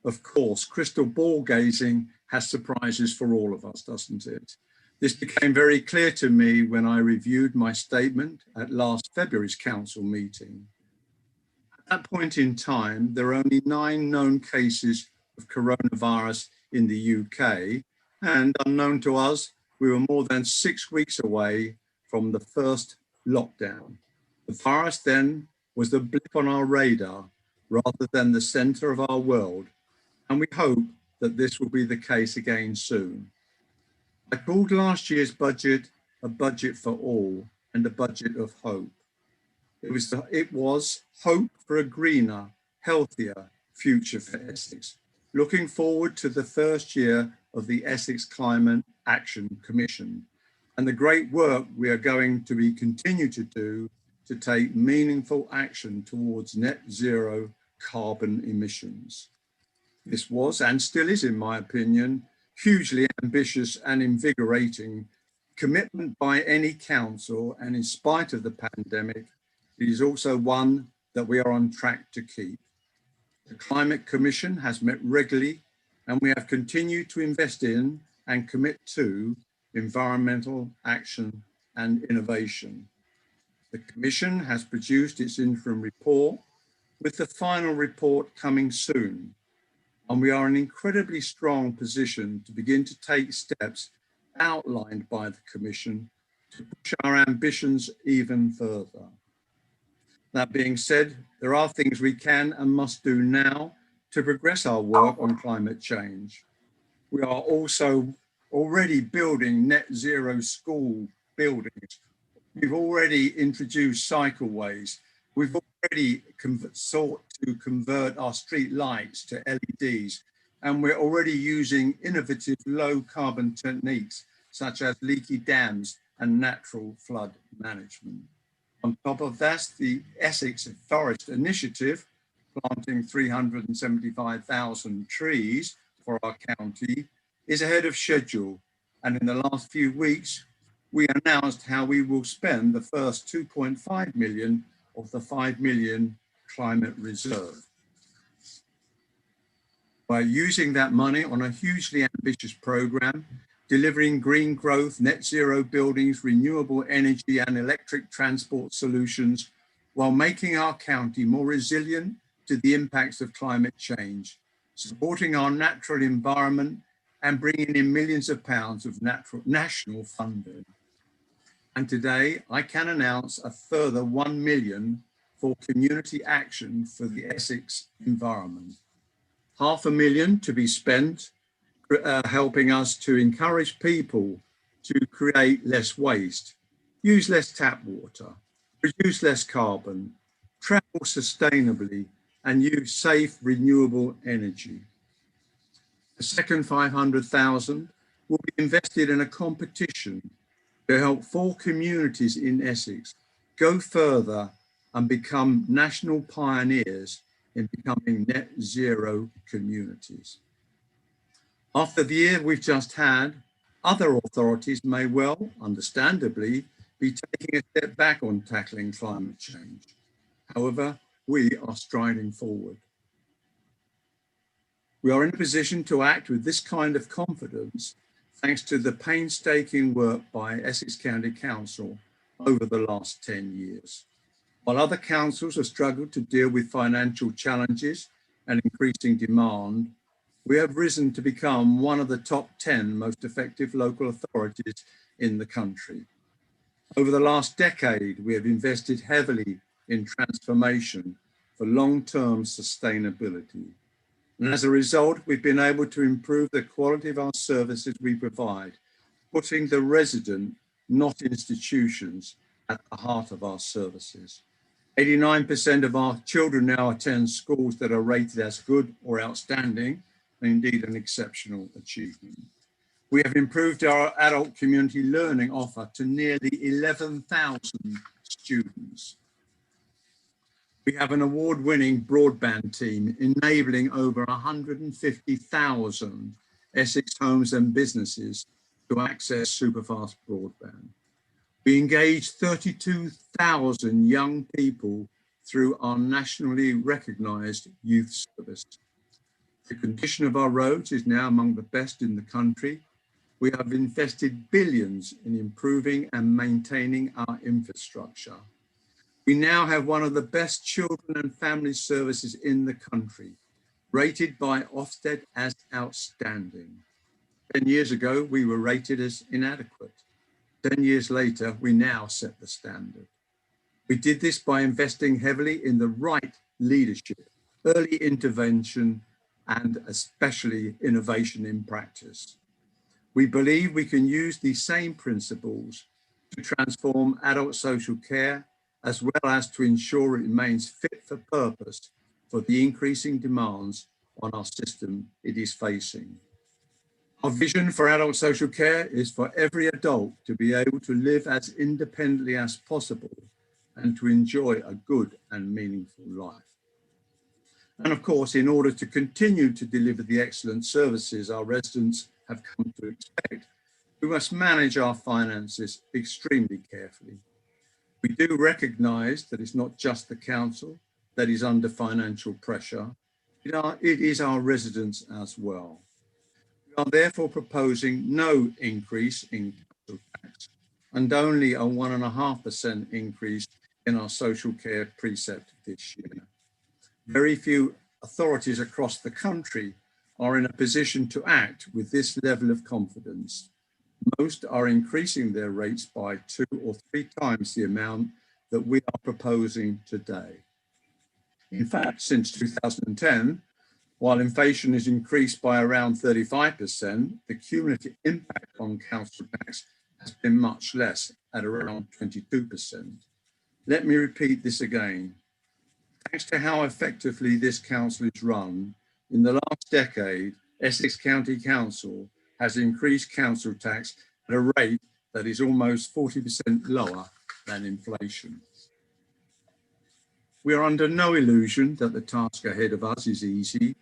Of course, crystal ball gazing has surprises for all of us, doesn't it? This became very clear to me when I reviewed my statement at last February's council meeting. At that point in time, there are only 9 known cases of coronavirus in the UK, and unknown to us, we were more than 6 weeks away from the first lockdown. The virus then was the blip on our radar rather than the centre of our world, and we hope that this will be the case again soon. I called last year's budget a budget for all and a budget of hope. It was hope for a greener, healthier future for Essex, looking forward to the first year of the Essex Climate Action Commission and the great work we are going to continue to do to take meaningful action towards net zero carbon emissions. This was, and still is in my opinion, hugely ambitious and invigorating commitment by any council, and in spite of the pandemic, it is also one that we are on track to keep. The Climate Commission has met regularly, and we have continued to invest in and commit to environmental action and innovation. The Commission has produced its interim report, with the final report coming soon, and we are in an incredibly strong position to begin to take steps outlined by the Commission to push our ambitions even further. That being said, there are things we can and must do now to progress our work on climate change. We are also already building net zero school buildings. We've already introduced cycleways. We've already sought to convert our street lights to LEDs, and we're already using innovative low carbon techniques such as leaky dams and natural flood management. On top of that, the Essex Forest Initiative, planting 375,000 trees for our county, is ahead of schedule. And in the last few weeks, we announced how we will spend the first 2.5 million of the 5 million climate reserve. By using that money on a hugely ambitious program, delivering green growth, net zero buildings, renewable energy and electric transport solutions, while making our county more resilient to the impacts of climate change, supporting our natural environment and bringing in millions of pounds of national funding. And today I can announce a further 1 million for community action for the Essex environment. £500,000 to be spent helping us to encourage people to create less waste, use less tap water, produce less carbon, travel sustainably, and use safe renewable energy. The second 500,000 will be invested in a competition to help 4 communities in Essex go further and become national pioneers in becoming net zero communities. After the year we've just had, other authorities may well, understandably, be taking a step back on tackling climate change. However, we are striding forward. We are in a position to act with this kind of confidence thanks to the painstaking work by Essex County Council over the last 10 years. While other councils have struggled to deal with financial challenges and increasing demand, we have risen to become one of the top 10 most effective local authorities in the country. Over the last decade, we have invested heavily in transformation for long-term sustainability. And as a result, we've been able to improve the quality of our services we provide, putting the resident, not institutions, at the heart of our services. 89% of our children now attend schools that are rated as good or outstanding, and indeed an exceptional achievement. We have improved our adult community learning offer to nearly 11,000 students. We have an award-winning broadband team enabling over 150,000 Essex homes and businesses to access superfast broadband. We engage 32,000 young people through our nationally recognised youth service. The condition of our roads is now among the best in the country. We have invested billions in improving and maintaining our infrastructure. We now have one of the best children and family services in the country, rated by Ofsted as outstanding. 10 years ago, we were rated as inadequate. 10 years later, we now set the standard. We did this by investing heavily in the right leadership, early intervention, and especially innovation in practice. We believe we can use these same principles to transform adult social care, as well as to ensure it remains fit for purpose for the increasing demands on our system it is facing. Our vision for adult social care is for every adult to be able to live as independently as possible and to enjoy a good and meaningful life. And of course, in order to continue to deliver the excellent services our residents have come to expect, we must manage our finances extremely carefully. We do recognise that it's not just the council that is under financial pressure, it is our residents as well. We are therefore proposing no increase in council tax and only a 1.5% increase in our social care precept this year. Very few authorities across the country are in a position to act with this level of confidence. Most are increasing their rates by 2 or 3 times the amount that we are proposing today. In fact, since 2010, while inflation has increased by around 35%, the cumulative impact on council tax has been much less, at around 22%. Let me repeat this again. Thanks to how effectively this council is run, in the last decade, Essex County Council has increased council tax at a rate that is almost 40% lower than inflation. We are under no illusion that the task ahead of us is easy.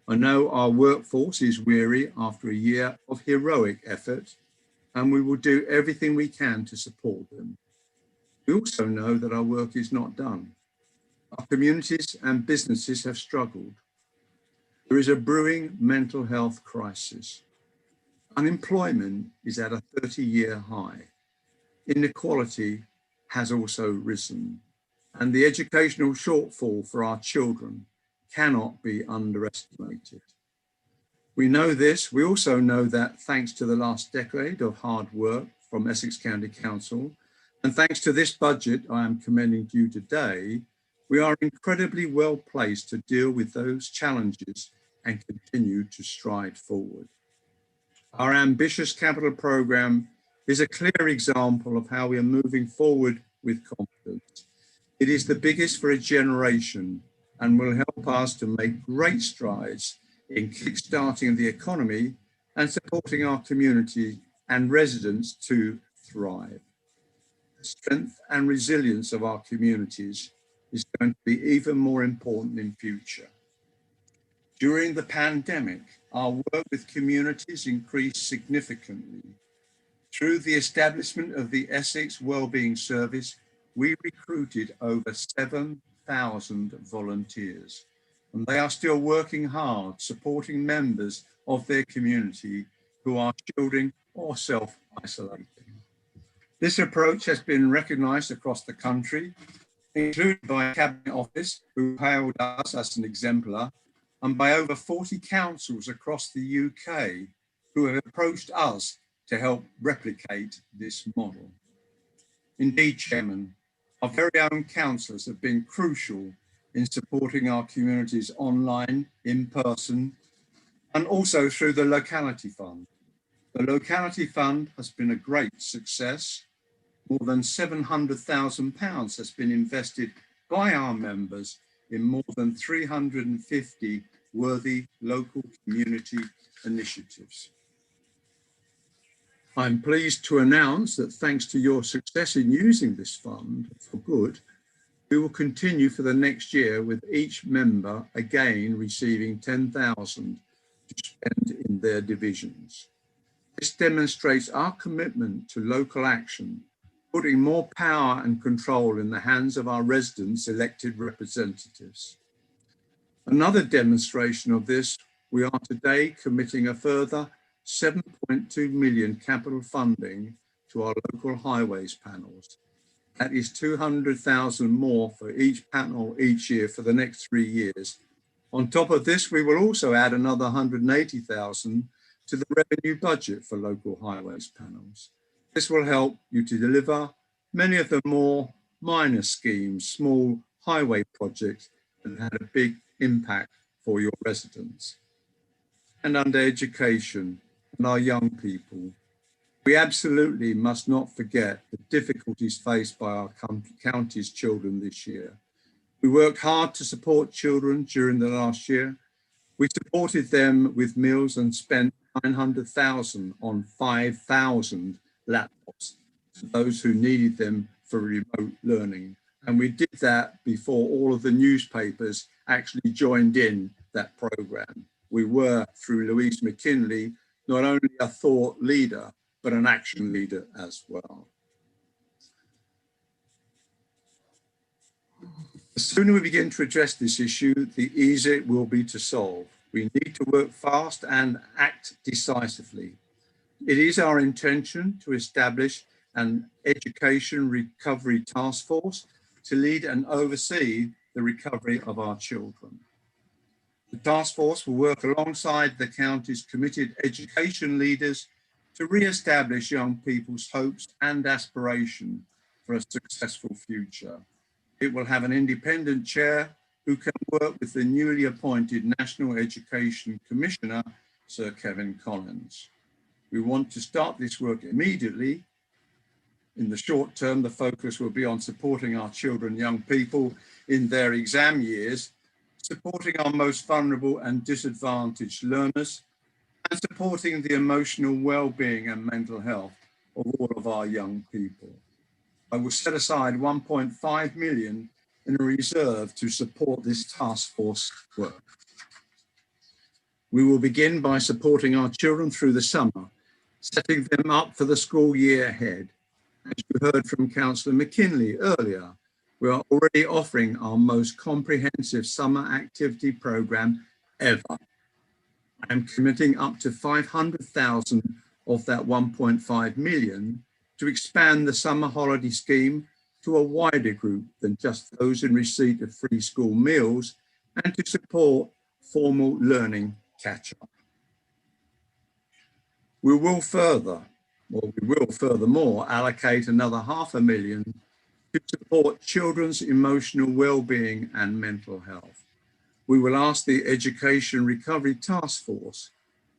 I know our workforce is weary after a year of heroic effort, and we will do everything we can to support them. We also know that our work is not done. Our communities and businesses have struggled. There is a brewing mental health crisis. Unemployment is at a 30-year high. Inequality has also risen, and the educational shortfall for our children cannot be underestimated. We know this. We also know that thanks to the last decade of hard work from Essex County Council, and thanks to this budget I am commending to you today, we are incredibly well placed to deal with those challenges and continue to stride forward. Our ambitious capital programme is a clear example of how we are moving forward with confidence. It is the biggest for a generation and will help us to make great strides in kickstarting the economy and supporting our community and residents to thrive. The strength and resilience of our communities is going to be even more important in future. During the pandemic, our work with communities increased significantly. Through the establishment of the Essex Wellbeing Service, we recruited over 7,000 volunteers, and they are still working hard, supporting members of their community who are shielding or self-isolating. This approach has been recognised across the country, including by Cabinet Office, who hailed us as an exemplar, and by over 40 councils across the UK who have approached us to help replicate this model. Indeed, Chairman, our very own councillors have been crucial in supporting our communities online, in person, and also through the Locality Fund. The Locality Fund has been a great success. More than £700,000 has been invested by our members in more than 350 worthy local community initiatives. I'm pleased to announce that thanks to your success in using this fund for good, we will continue for the next year with each member again receiving £10,000 to spend in their divisions. This demonstrates our commitment to local action, putting more power and control in the hands of our residents' elected representatives. Another demonstration of this, we are today committing a further 7.2 million capital funding to our local highways panels. That is 200,000 more for each panel each year for the next 3 years. On top of this, we will also add another 180,000 to the revenue budget for local highways panels. This will help you to deliver many of the more minor schemes, small highway projects that had a big impact for your residents. And under education and our young people, we absolutely must not forget the difficulties faced by our county's children this year. We worked hard to support children during the last year. We supported them with meals and spent 900,000 on 5,000 laptops to those who needed them for remote learning. And we did that before all of the newspapers actually joined in that program. We were, through Louise McKinley, not only a thought leader, but an action leader as well. The sooner we begin to address this issue, the easier it will be to solve. We need to work fast and act decisively. It is our intention to establish an education recovery task force to lead and oversee the recovery of our children. The task force will work alongside the county's committed education leaders to re-establish young people's hopes and aspiration for a successful future. It will have an independent chair who can work with the newly appointed National Education Commissioner, Sir Kevin Collins. We want to start this work immediately. In the short term, the focus will be on supporting our children and young people in their exam years, supporting our most vulnerable and disadvantaged learners, and supporting the emotional well-being and mental health of all of our young people. I will set aside 1.5 million in a reserve to support this task force work. We will begin by supporting our children through the summer, setting them up for the school year ahead. As you heard from Councillor McKinley earlier, we are already offering our most comprehensive summer activity programme ever. I am committing up to 500,000 of that 1.5 million to expand the summer holiday scheme to a wider group than just those in receipt of free school meals, and to support formal learning catch-up. We will furthermore allocate another £500,000 to support children's emotional well-being and mental health. We will ask the Education Recovery Task Force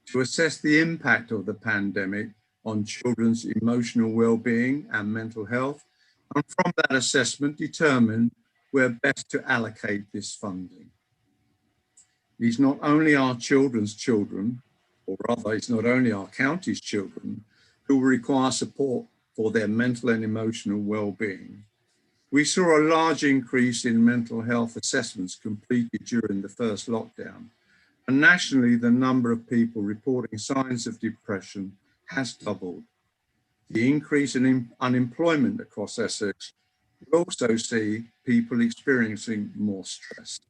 to assess the impact of the pandemic on children's emotional well-being and mental health, and from that assessment determine where best to allocate this funding. It is not only our children's children, or rather it's not only our county's children, who will require support for their mental and emotional well-being. We saw a large increase in mental health assessments completed during the first lockdown, and nationally the number of people reporting signs of depression has doubled. The increase in unemployment across Essex will also see people experiencing more stress.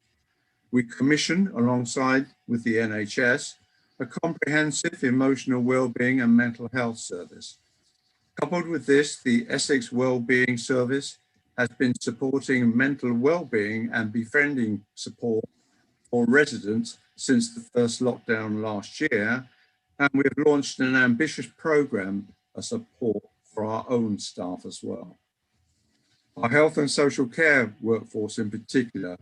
We commissioned, alongside with the NHS, a comprehensive emotional wellbeing and mental health service. Coupled with this, the Essex Wellbeing Service has been supporting mental wellbeing and befriending support for residents since the first lockdown last year, and we've launched an ambitious program of support for our own staff as well. Our health and social care workforce in particular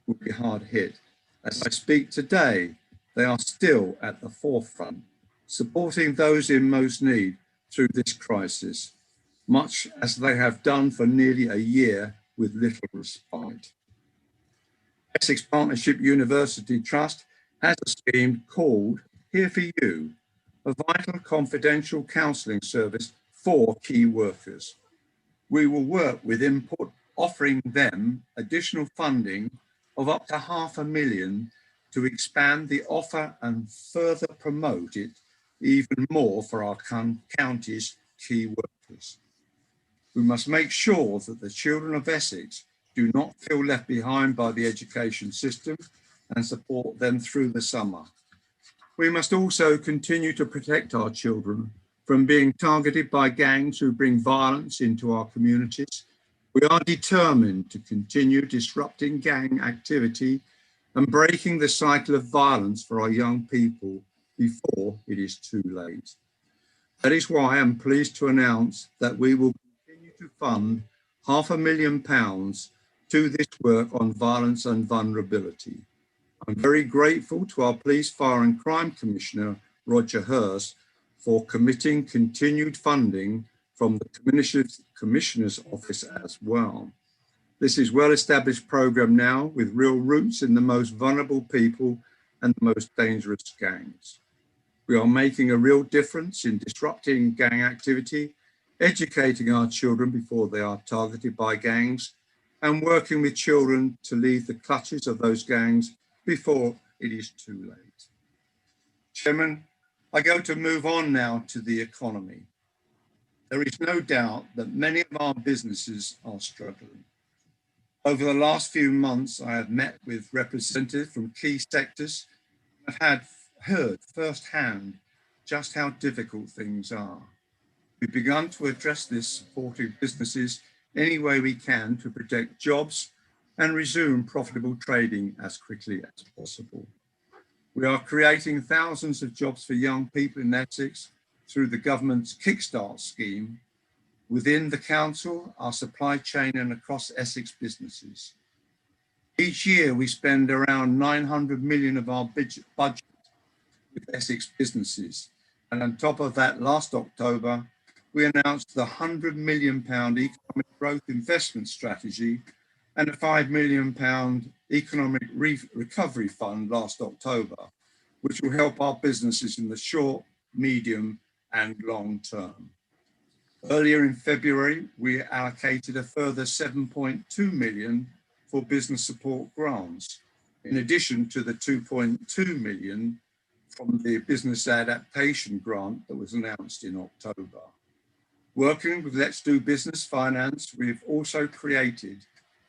will be hard hit. As I speak today, they are still at the forefront, supporting those in most need through this crisis, much as they have done for nearly a year with little respite. Essex Partnership University Trust has a scheme called Here For You, a vital confidential counselling service for key workers. We will work with Input, offering them additional funding of up to £500,000 to expand the offer and further promote it even more for our county's key workers. We must make sure that the children of Essex do not feel left behind by the education system and support them through the summer. We must also continue to protect our children from being targeted by gangs who bring violence into our communities. We are determined to continue disrupting gang activity and breaking the cycle of violence for our young people before it is too late. That is why I'm pleased to announce that we will continue to fund £500,000 to this work on violence and vulnerability. I'm very grateful to our Police, Fire and Crime Commissioner, Roger Hurst, for committing continued funding from the Commissioner's Office as well. This is a well-established program now with real roots in the most vulnerable people and the most dangerous gangs. We are making a real difference in disrupting gang activity, educating our children before they are targeted by gangs, and working with children to leave the clutches of those gangs before it is too late. Chairman, I go to move on now to the economy. There is no doubt that many of our businesses are struggling. Over the last few months, I have met with representatives from key sectors and have heard firsthand just how difficult things are. We've begun to address this, supporting businesses any way we can to protect jobs and resume profitable trading as quickly as possible. We are creating thousands of jobs for young people in Essex through the government's Kickstart scheme, within the council, our supply chain and across Essex businesses. Each year we spend around 900 million of our budget with Essex businesses. And on top of that, last October, we announced the £100 million economic growth investment strategy and a £5 million economic recovery fund last October, which will help our businesses in the short, medium and long term. Earlier in February, we allocated a further 7.2 million for business support grants, in addition to the 2.2 million from the business adaptation grant that was announced in October. Working with Let's Do Business Finance, we've also created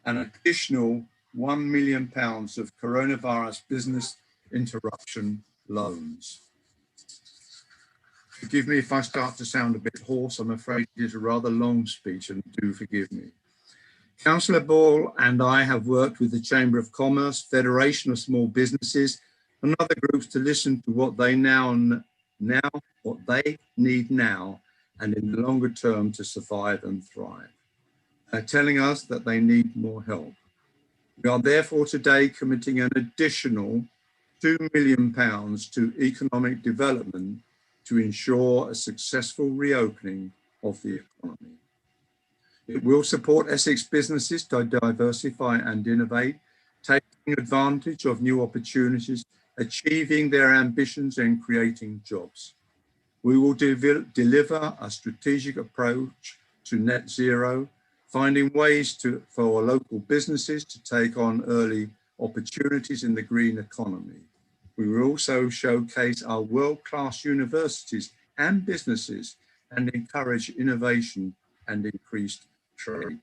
an additional £1 million of coronavirus business interruption loans. Forgive me if I start to sound a bit hoarse. I'm afraid it is a rather long speech, and do forgive me. Councillor Ball and I have worked with the Chamber of Commerce, Federation of Small Businesses and other groups to listen to what they what they need now and in the longer term to survive and thrive. They're telling us that they need more help. We are therefore today committing an additional £2 million to economic development to ensure a successful reopening of the economy. It will support Essex businesses to diversify and innovate, taking advantage of new opportunities, achieving their ambitions and creating jobs. We will deliver a strategic approach to net zero, finding ways for local businesses to take on early opportunities in the green economy. We will also showcase our world-class universities and businesses and encourage innovation and increased trade.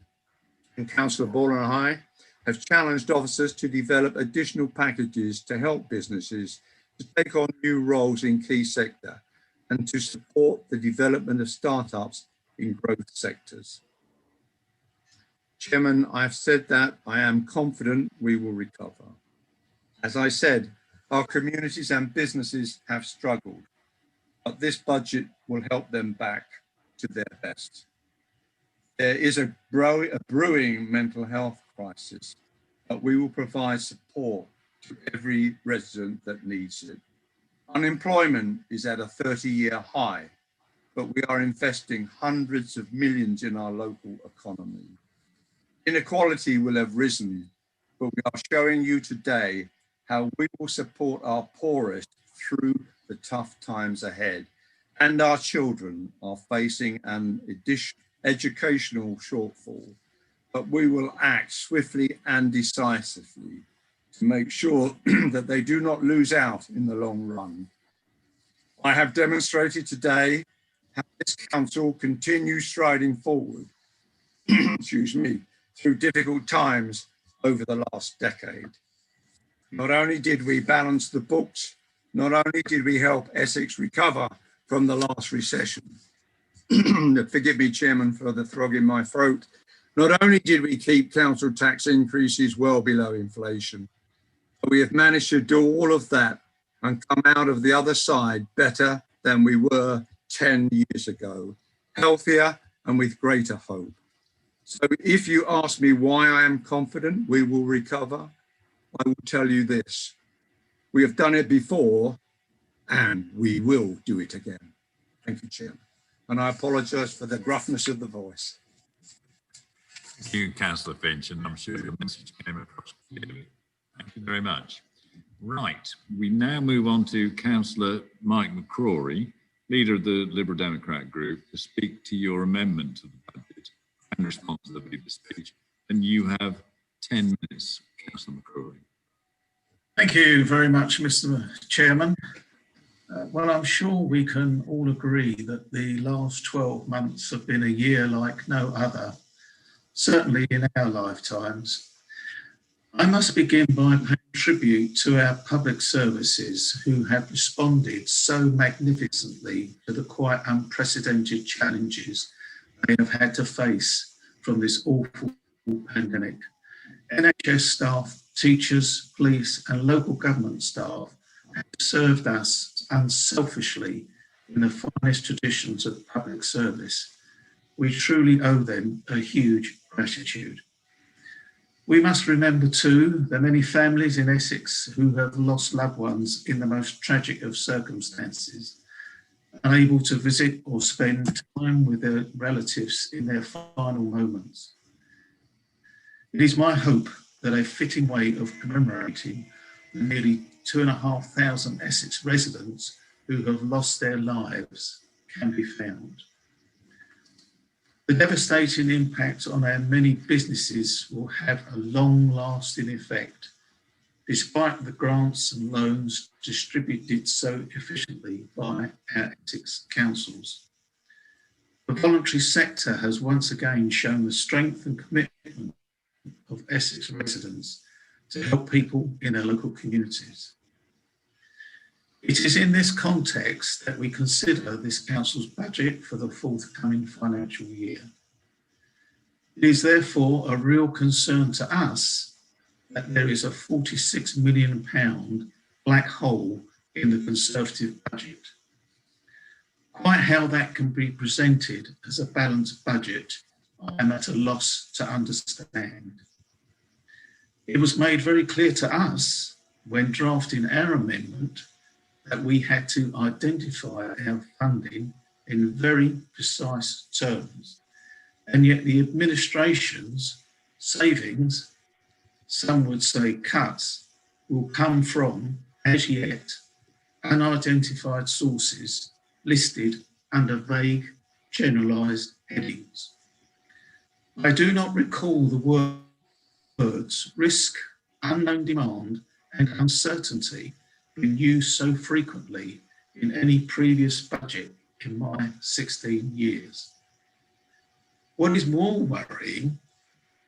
And Councillor Ball and I have challenged officers to develop additional packages to help businesses to take on new roles in key sector and to support the development of startups in growth sectors. Chairman, I've said that I am confident we will recover. As I said, our communities and businesses have struggled, but this budget will help them back to their best. There is a brewing mental health crisis, but we will provide support to every resident that needs it. Unemployment is at a 30-year high, but we are investing hundreds of millions in our local economy. Inequality will have risen, but we are showing you today how we will support our poorest through the tough times ahead. And our children are facing an educational shortfall, but we will act swiftly and decisively to make sure that they do not lose out in the long run. I have demonstrated today how this council continues striding forward, excuse me, through difficult times over the last decade. Not only did we balance the books, not only did we help Essex recover from the last recession, forgive me, Chairman, for the frog in my throat, not only did we keep council tax increases well below inflation, but we have managed to do all of that and come out of the other side better than we were 10 years ago, healthier and with greater hope. So if you ask me why I am confident we will recover, I will tell you this: we have done it before and we will do it again. Thank you, Chairman. And I apologise for the gruffness of the voice. Thank you, Councillor Finch, and I'm sure your message came across clearly. Thank you very much. Right, we now move on to Councillor Mike McCrory, leader of the Liberal Democrat group, to speak to your amendment to the budget and respond to the Leader speech. And you have 10 minutes, Councillor McCrory. Thank you very much, Mr. Chairman. Well, I'm sure we can all agree that the last 12 months have been a year like no other, certainly in our lifetimes. I must begin by paying tribute to our public services who have responded so magnificently to the quite unprecedented challenges they have had to face from this awful pandemic. NHS staff, teachers, police and local government staff have served us unselfishly in the finest traditions of public service. We truly owe them a huge gratitude. We must remember too the many families in Essex who have lost loved ones in the most tragic of circumstances, unable to visit or spend time with their relatives in their final moments. It is my hope that a fitting way of commemorating the nearly 2,500 Essex residents who have lost their lives can be found. The devastating impact on our many businesses will have a long-lasting effect, despite the grants and loans distributed so efficiently by our Essex councils. The voluntary sector has once again shown the strength and commitment of Essex residents to help people in their local communities. It is in this context that we consider this council's budget for the forthcoming financial year. It is therefore a real concern to us that there is a £46 million black hole in the Conservative budget. Quite how that can be presented as a balanced budget, I am at a loss to understand. It was made very clear to us when drafting our amendment that we had to identify our funding in very precise terms. And yet the administration's savings, some would say cuts, will come from, as yet, unidentified sources listed under vague, generalised headings. I do not recall the words risk, unknown demand and uncertainty been used so frequently in any previous budget in my 16 years. What is more worrying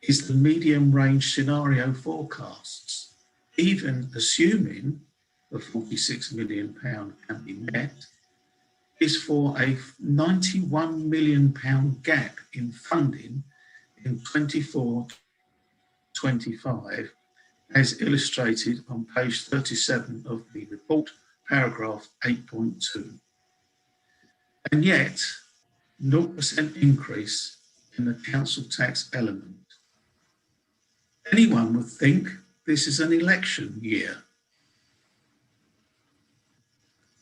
is the medium range scenario forecasts, even assuming of £46 million can be met is for a £91 million gap in funding in 24-25, as illustrated on page 37 of the report, paragraph 8.2. And yet, 0% increase in the council tax element. Anyone would think this is an election year.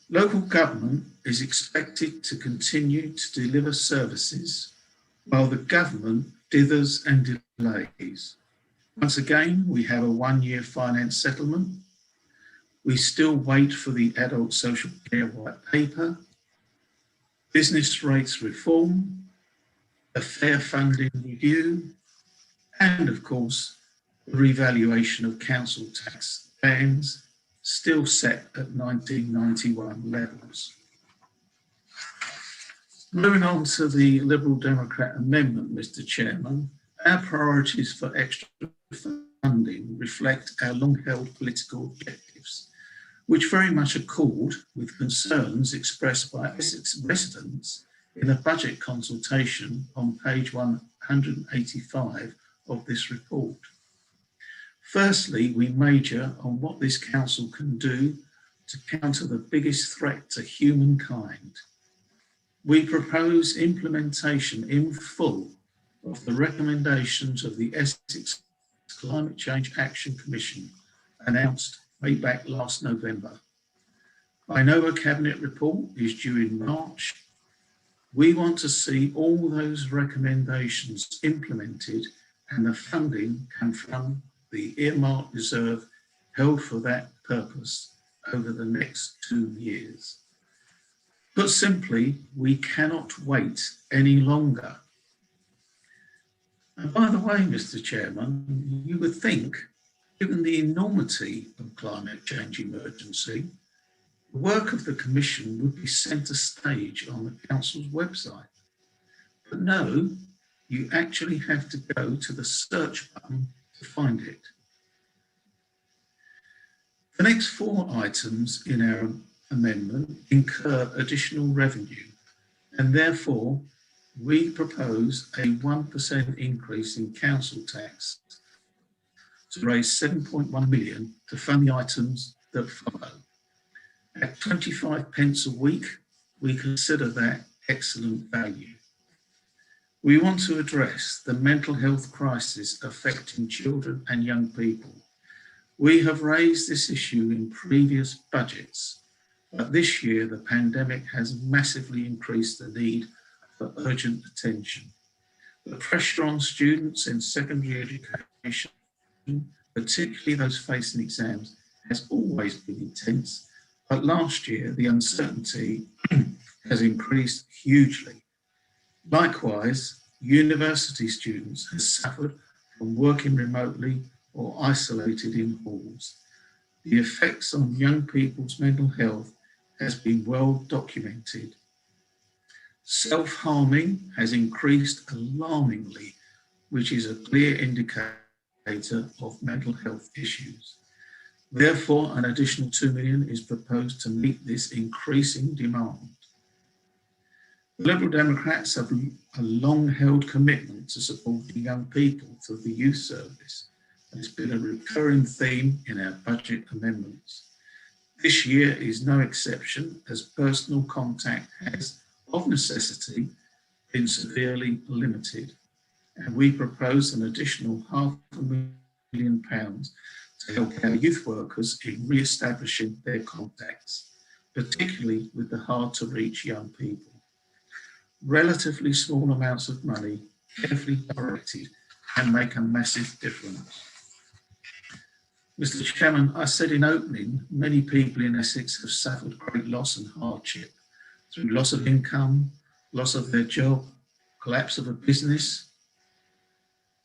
Local government is expected to continue to deliver services while the government dithers and delays. Once again, we have a one-year finance settlement. We still wait for the adult social care white paper, business rates reform, a fair funding review, and of course, the revaluation of council tax bands still set at 1991 levels. Moving on to the Liberal Democrat amendment, Mr. Chairman, our priorities for extra funding reflect our long-held political objectives, which very much accord with concerns expressed by Essex residents in a budget consultation on page 185 of this report. Firstly, we major on what this council can do to counter the biggest threat to humankind. We propose implementation in full of the recommendations of the Essex Climate Change Action Commission announced way back last November. I know a cabinet report is due in March. We want to see all those recommendations implemented and the funding come from the earmarked reserve held for that purpose over the next 2 years. Put simply, we cannot wait any longer. And by the way, Mr. Chairman, you would think, given the enormity of climate change emergency, the work of the Commission would be centre stage on the Council's website. But no, you actually have to go to the search button to find it. The next 4 items in our amendment incur additional revenue, and therefore we propose a 1% increase in council tax to raise 7.1 million to fund the items that follow. At 25 pence a week, we consider that excellent value. We want to address the mental health crisis affecting children and young people. We have raised this issue in previous budgets, but this year the pandemic has massively increased the need for urgent attention. The pressure on students in secondary education, particularly those facing exams, has always been intense, but last year the uncertainty has increased hugely. Likewise, university students have suffered from working remotely or isolated in halls. The effects on young people's mental health has been well documented. Self-harming has increased alarmingly, which is a clear indicator of mental health issues. Therefore, an additional 2 million is proposed to meet this increasing demand. The Liberal Democrats have a long-held commitment to supporting young people through the youth service, and it's been a recurring theme in our budget amendments. This year is no exception, as personal contact has, of necessity, been severely limited, and we propose an additional £500,000 to help our youth workers in re-establishing their contacts, particularly with the hard-to-reach young people. Relatively small amounts of money, carefully directed, can make a massive difference. Mr. Chairman, I said in opening, many people in Essex have suffered great loss and hardship through loss of income, loss of their job, collapse of a business,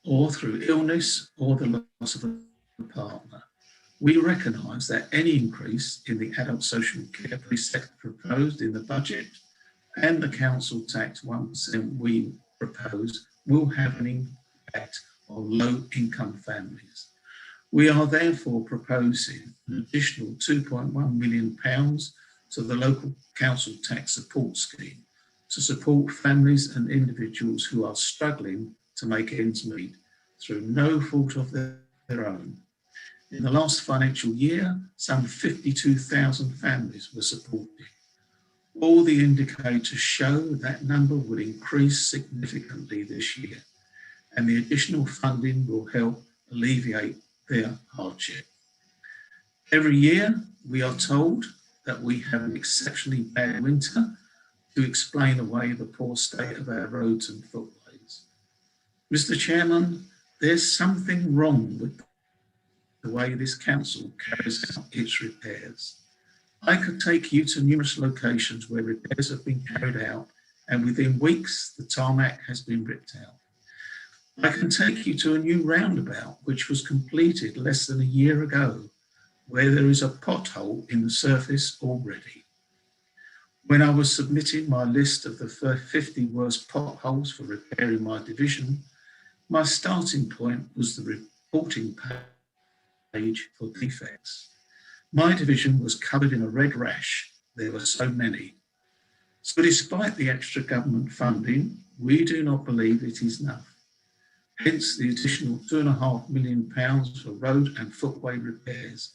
or through illness or the loss of a partner. We recognise that any increase in the adult social care precept proposed in the budget and the council tax 1% we propose will have an impact on low income families. We are therefore proposing an additional £2.1 million to the local council tax support scheme to support families and individuals who are struggling to make ends meet through no fault of their own. In the last financial year, some 52,000 families were supported. All the indicators show that number will increase significantly this year, and the additional funding will help alleviate their hardship. Every year, we are told that we have an exceptionally bad winter to explain away the poor state of our roads and footways. Mr. Chairman, there's something wrong with the way this council carries out its repairs. I could take you to numerous locations where repairs have been carried out, and within weeks, the tarmac has been ripped out. I can take you to a new roundabout, which was completed less than a year ago, where there is a pothole in the surface already. When I was submitting my list of the 50 worst potholes for repair in my division, my starting point was the reporting page for defects. My division was covered in a red rash. There were so many. So despite the extra government funding, we do not believe it is enough. Hence the additional £2.5 million for road and footway repairs,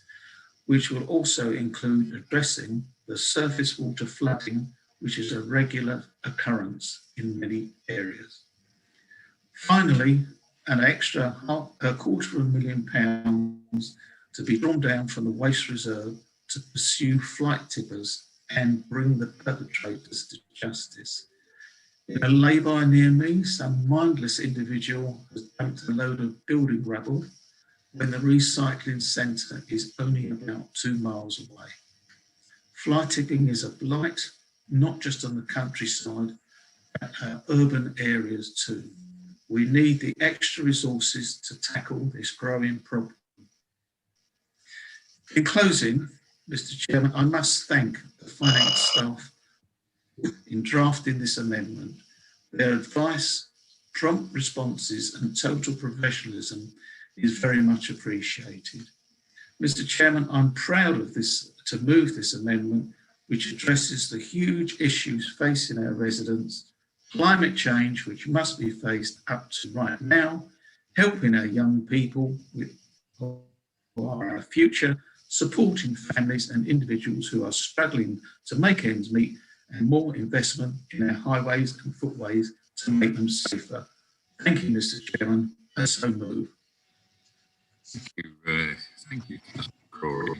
which will also include addressing the surface water flooding, which is a regular occurrence in many areas. Finally, an extra £250,000 to be drawn down from the waste reserve to pursue flight tippers and bring the perpetrators to justice. In a lay-by near me, some mindless individual has dumped a load of building rubble when the recycling centre is only about 2 miles away. Fly tipping is a blight, not just on the countryside, but our urban areas too. We need the extra resources to tackle this growing problem. In closing, Mr. Chairman, I must thank the finance staff in drafting this amendment. Their advice, prompt responses and total professionalism is very much appreciated. Mr. Chairman, I'm proud of this to move this amendment, which addresses the huge issues facing our residents, climate change, which must be faced up to right now, helping our young people with who are our future, supporting families and individuals who are struggling to make ends meet, and more investment in our highways and footways to make them safer. Thank you, Mr. Chairman. I so move. Thank you, Councillor Crawley.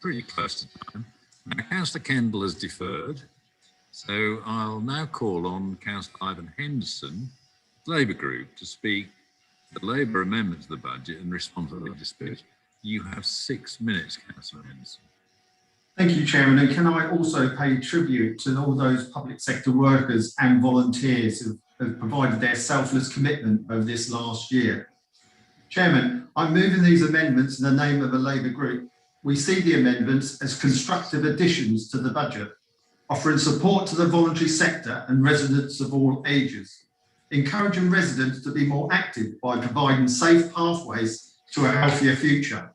Pretty close to time. Now, Councillor Kendall has deferred, so I'll now call on Councillor Ivan Henderson, Labour Group, to speak the Labour amendment to the budget and respond to the dispute. You have 6 minutes, Councillor Henderson. Thank you, Chairman. And can I also pay tribute to all those public sector workers and volunteers who have provided their selfless commitment over this last year. Chairman, I'm moving these amendments in the name of the Labour Group. We see the amendments as constructive additions to the budget, offering support to the voluntary sector and residents of all ages, encouraging residents to be more active by providing safe pathways to a healthier future.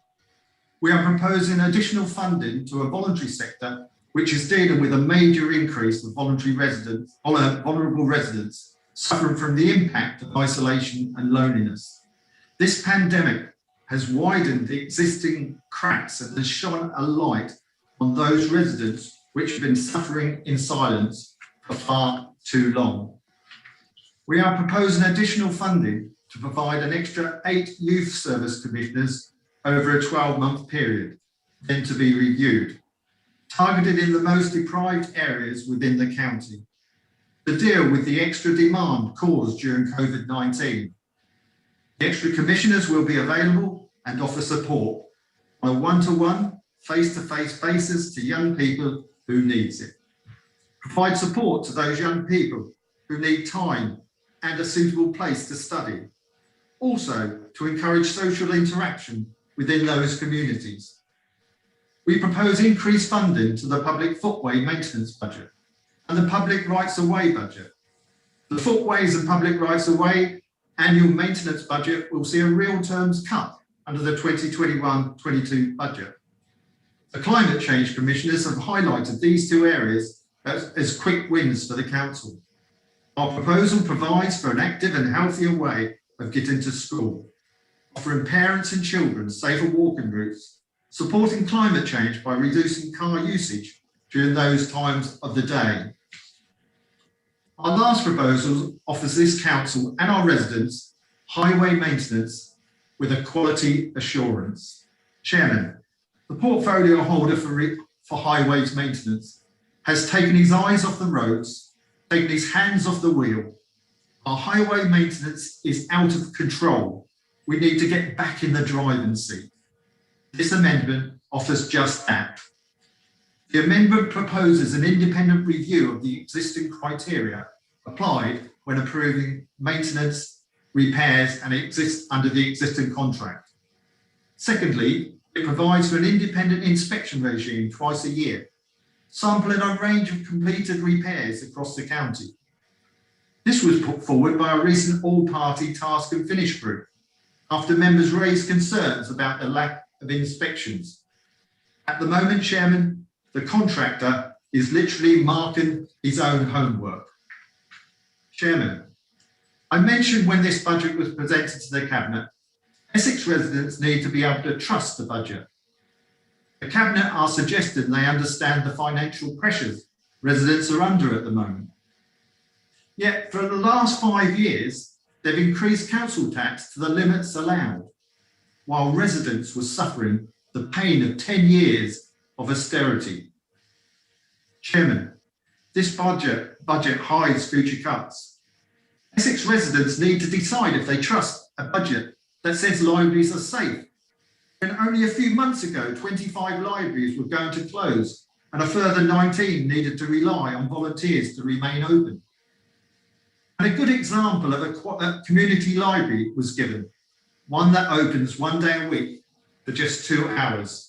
We are proposing additional funding to a voluntary sector which is dealing with a major increase of vulnerable residents suffering from the impact of isolation and loneliness. This pandemic has widened the existing cracks and has shone a light on those residents which have been suffering in silence for far too long. We are proposing additional funding to provide an extra 8 youth service commissioners over a 12-month period, then to be reviewed, targeted in the most deprived areas within the county, to deal with the extra demand caused during COVID-19. The extra commissioners will be available and offer support on a one-to-one, face-to-face basis to young people who needs it. Provide support to those young people who need time and a suitable place to study. Also, to encourage social interaction within those communities. We propose increased funding to the public footway maintenance budget and the public rights of way budget. The footways and public rights of way annual maintenance budget will see a real terms cut under the 2021-22 budget. The Climate Change Commissioners have highlighted these two areas as quick wins for the Council. Our proposal provides for an active and healthier way of getting to school, offering parents and children safer walking routes, supporting climate change by reducing car usage during those times of the day. Our last proposal offers this Council and our residents highway maintenance with a quality assurance. Chairman, the portfolio holder for highways maintenance has taken his eyes off the roads, taken his hands off the wheel. Our highway maintenance is out of control. We need to get back in the driving seat. This amendment offers just that. The amendment proposes an independent review of the existing criteria applied when approving maintenance, repairs, and exists under the existing contract. Secondly, it provides for an independent inspection regime twice a year, sampling a range of completed repairs across the county. This was put forward by a recent all-party task and finish group after members raised concerns about the lack of inspections. At the moment, Chairman, the contractor is literally marking his own homework. Chairman, I mentioned when this budget was presented to the Cabinet, Essex residents need to be able to trust the budget. The Cabinet are suggesting they understand the financial pressures residents are under at the moment. Yet for the last 5 years, they've increased council tax to the limits allowed, while residents were suffering the pain of 10 years of austerity. Chairman, this budget hides future cuts. Essex residents need to decide if they trust a budget that says libraries are safe. And only a few months ago, 25 libraries were going to close and a further 19 needed to rely on volunteers to remain open. And a good example of a community library was given, one that opens 1 day a week for just 2 hours.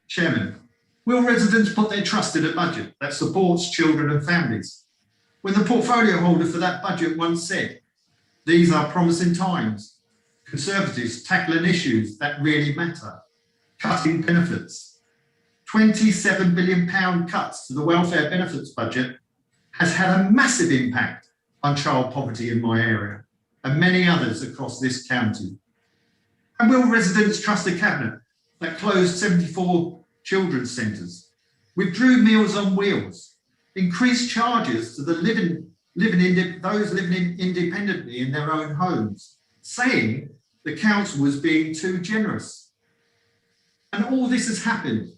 Chairman, will residents put their trust in a budget that supports children and families? When the portfolio holder for that budget once said, these are promising times, Conservatives tackling issues that really matter, cutting benefits. £27 billion cuts to the welfare benefits budget has had a massive impact on child poverty in my area and many others across this county. And will residents trust a Cabinet that closed 74 children's centres, withdrew Meals on Wheels, increased charges to the those living independently in their own homes, saying the council was being too generous? And all this has happened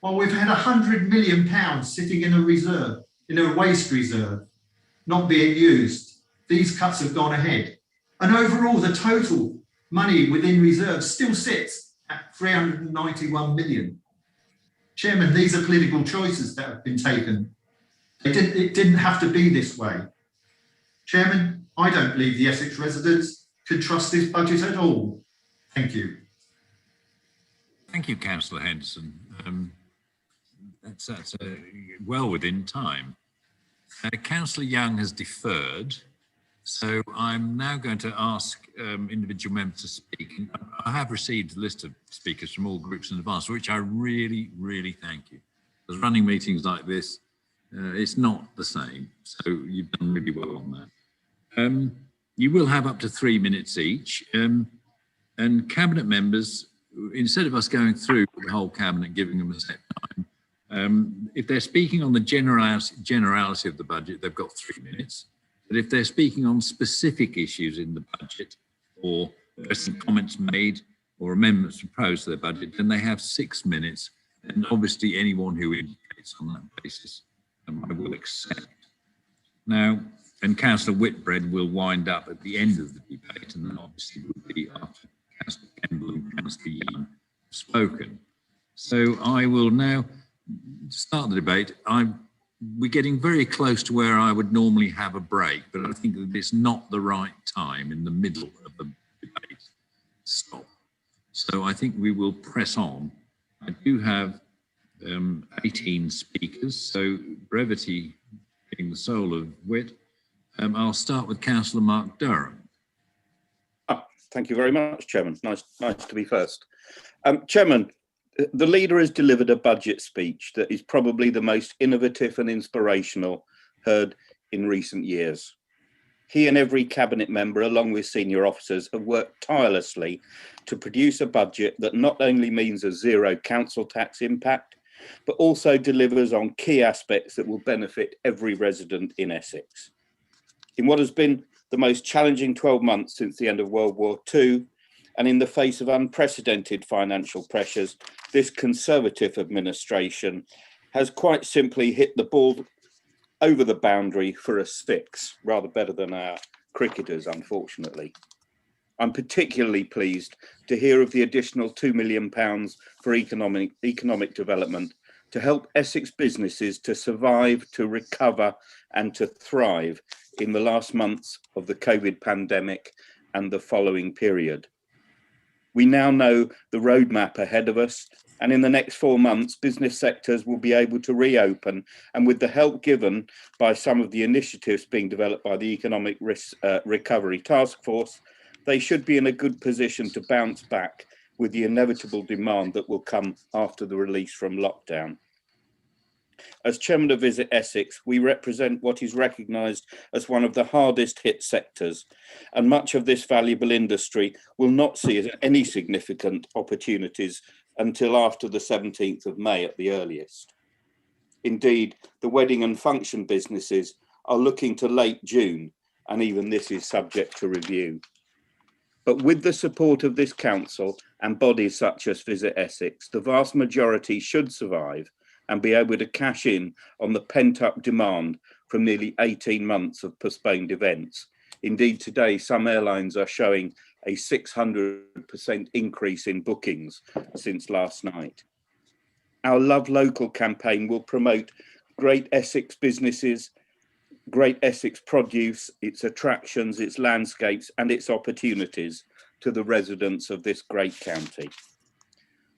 while we've had £100 million sitting in a reserve, in a waste reserve, not being used. These cuts have gone ahead. And overall, the total money within reserves still sits at 391 million. Chairman, these are political choices that have been taken. It didn't have to be this way. Chairman, I don't believe the Essex residents can trust this budget at all. Thank you. Thank you, Councillor Henderson. That's well within time. Councillor Young has deferred, so I'm now going to ask individual members to speak. I have received a list of speakers from all groups in advance, for which I really, really thank you. Because running meetings like this, it's not the same, so you've done really well on that. You will have up to 3 minutes each, and Cabinet members, instead of us going through the whole Cabinet, giving them a set time, if they're speaking on the generality of the budget, they've got 3 minutes. But if they're speaking on specific issues in the budget, or there's some comments made or amendments proposed to the budget, then they have 6 minutes. And obviously anyone who indicates on that basis, I will accept. Now, and Councillor Whitbread will wind up at the end of the debate, and then obviously will be after Councillor Kendall and Councillor Young have spoken. So I will now start the debate. We're getting very close to where I would normally have a break, but I think that it's not the right time in the middle of the debate to stop. So I think we will press on. I do have 18 speakers, so brevity being the soul of wit. I'll start with Councillor Mark Durham. Thank you very much, Chairman. Nice to be first. Chairman, the leader has delivered a budget speech that is probably the most innovative and inspirational heard in recent years. He and every cabinet member, along with senior officers, have worked tirelessly to produce a budget that not only means a zero council tax impact, but also delivers on key aspects that will benefit every resident in Essex. In what has been the most challenging 12 months since the end of World War II, and in the face of unprecedented financial pressures, this Conservative administration has quite simply hit the ball over the boundary for a 6, rather better than our cricketers, unfortunately. I'm particularly pleased to hear of the additional £2 million for economic development to help Essex businesses to survive, to recover and to thrive in the last months of the COVID pandemic and the following period. We now know the roadmap ahead of us, and in the next 4 months, business sectors will be able to reopen, and with the help given by some of the initiatives being developed by the Economic Recovery Task Force, they should be in a good position to bounce back with the inevitable demand that will come after the release from lockdown. As Chairman of Visit Essex, we represent what is recognised as one of the hardest hit sectors, and much of this valuable industry will not see any significant opportunities until after the 17th of May at the earliest. Indeed, the wedding and function businesses are looking to late June, and even this is subject to review. But with the support of this council and bodies such as Visit Essex, the vast majority should survive and be able to cash in on the pent-up demand from nearly 18 months of postponed events. Indeed, today, some airlines are showing a 600% increase in bookings since last night. Our Love Local campaign will promote great Essex businesses, great Essex produce, its attractions, its landscapes, and its opportunities to the residents of this great county.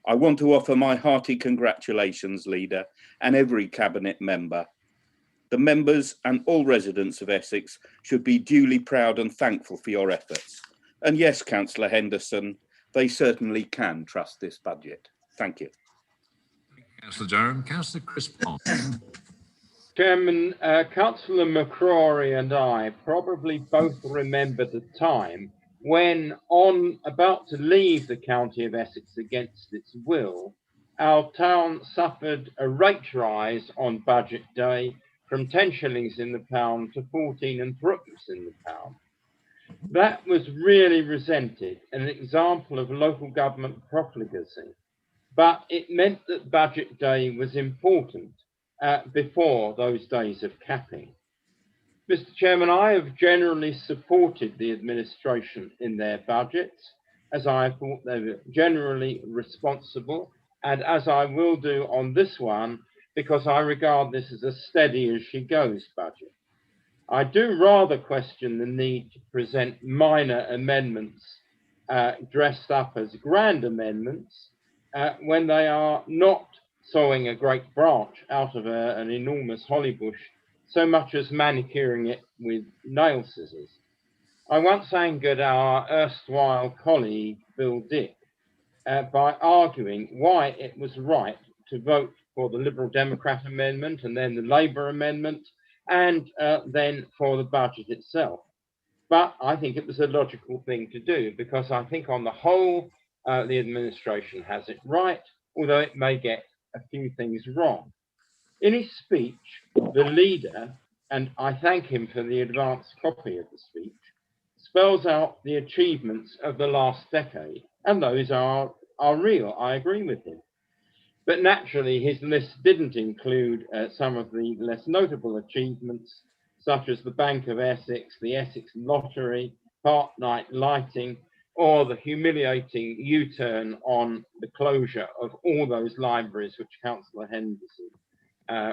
I want to offer my hearty congratulations, Leader, and every Cabinet member. The members and all residents of Essex should be duly proud and thankful for your efforts. And yes, Councillor Henderson, they certainly can trust this budget. Thank you. Councillor Durham. Councillor Chris Pond. Chairman, Councillor McCrory and I probably both remember the time when, about to leave the county of Essex against its will, our town suffered a rate rise on budget day from 10 shillings in the pound to 14 and threepence in the pound. That was really resented, an example of local government profligacy, but it meant that budget day was important before those days of capping. Mr. Chairman, I have generally supported the administration in their budgets, as I thought they were generally responsible, and as I will do on this one, because I regard this as a steady as she goes budget. I do rather question the need to present minor amendments dressed up as grand amendments when they are not sawing a great branch out of an enormous holly bush, so much as manicuring it with nail scissors. I once angered our erstwhile colleague, Bill Dick, by arguing why it was right to vote for the Liberal Democrat amendment and then the Labour amendment and then for the budget itself. But I think it was a logical thing to do because I think on the whole, the administration has it right, although it may get a few things wrong. In his speech, the leader, and I thank him for the advanced copy of the speech, spells out the achievements of the last decade, and those are real. I agree with him. But naturally, his list didn't include some of the less notable achievements, such as the Bank of Essex, the Essex Lottery, Park Night lighting, or the humiliating U-turn on the closure of all those libraries which Councillor Henderson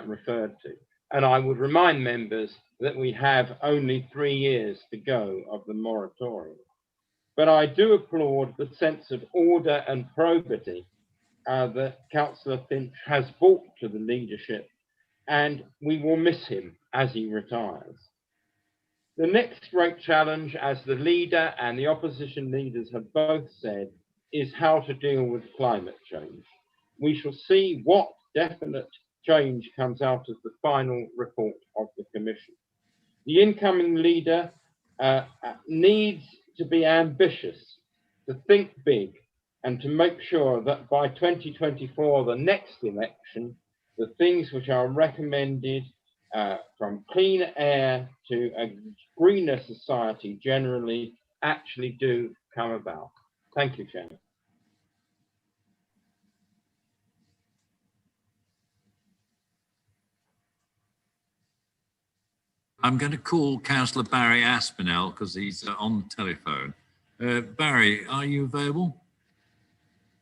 referred to. And I would remind members that we have only 3 years to go of the moratorium. But I do applaud the sense of order and probity that Councillor Finch has brought to the leadership, and we will miss him as he retires. The next great challenge, as the leader and the opposition leaders have both said, is how to deal with climate change. We shall see what definite change comes out of the final report of the Commission. The incoming leader needs to be ambitious, to think big, and to make sure that by 2024, the next election, the things which are recommended from clean air to a greener society generally actually do come about. Thank you, Chairman. I'm going to call Councillor Barry Aspinall because he's on the telephone. Barry, are you available?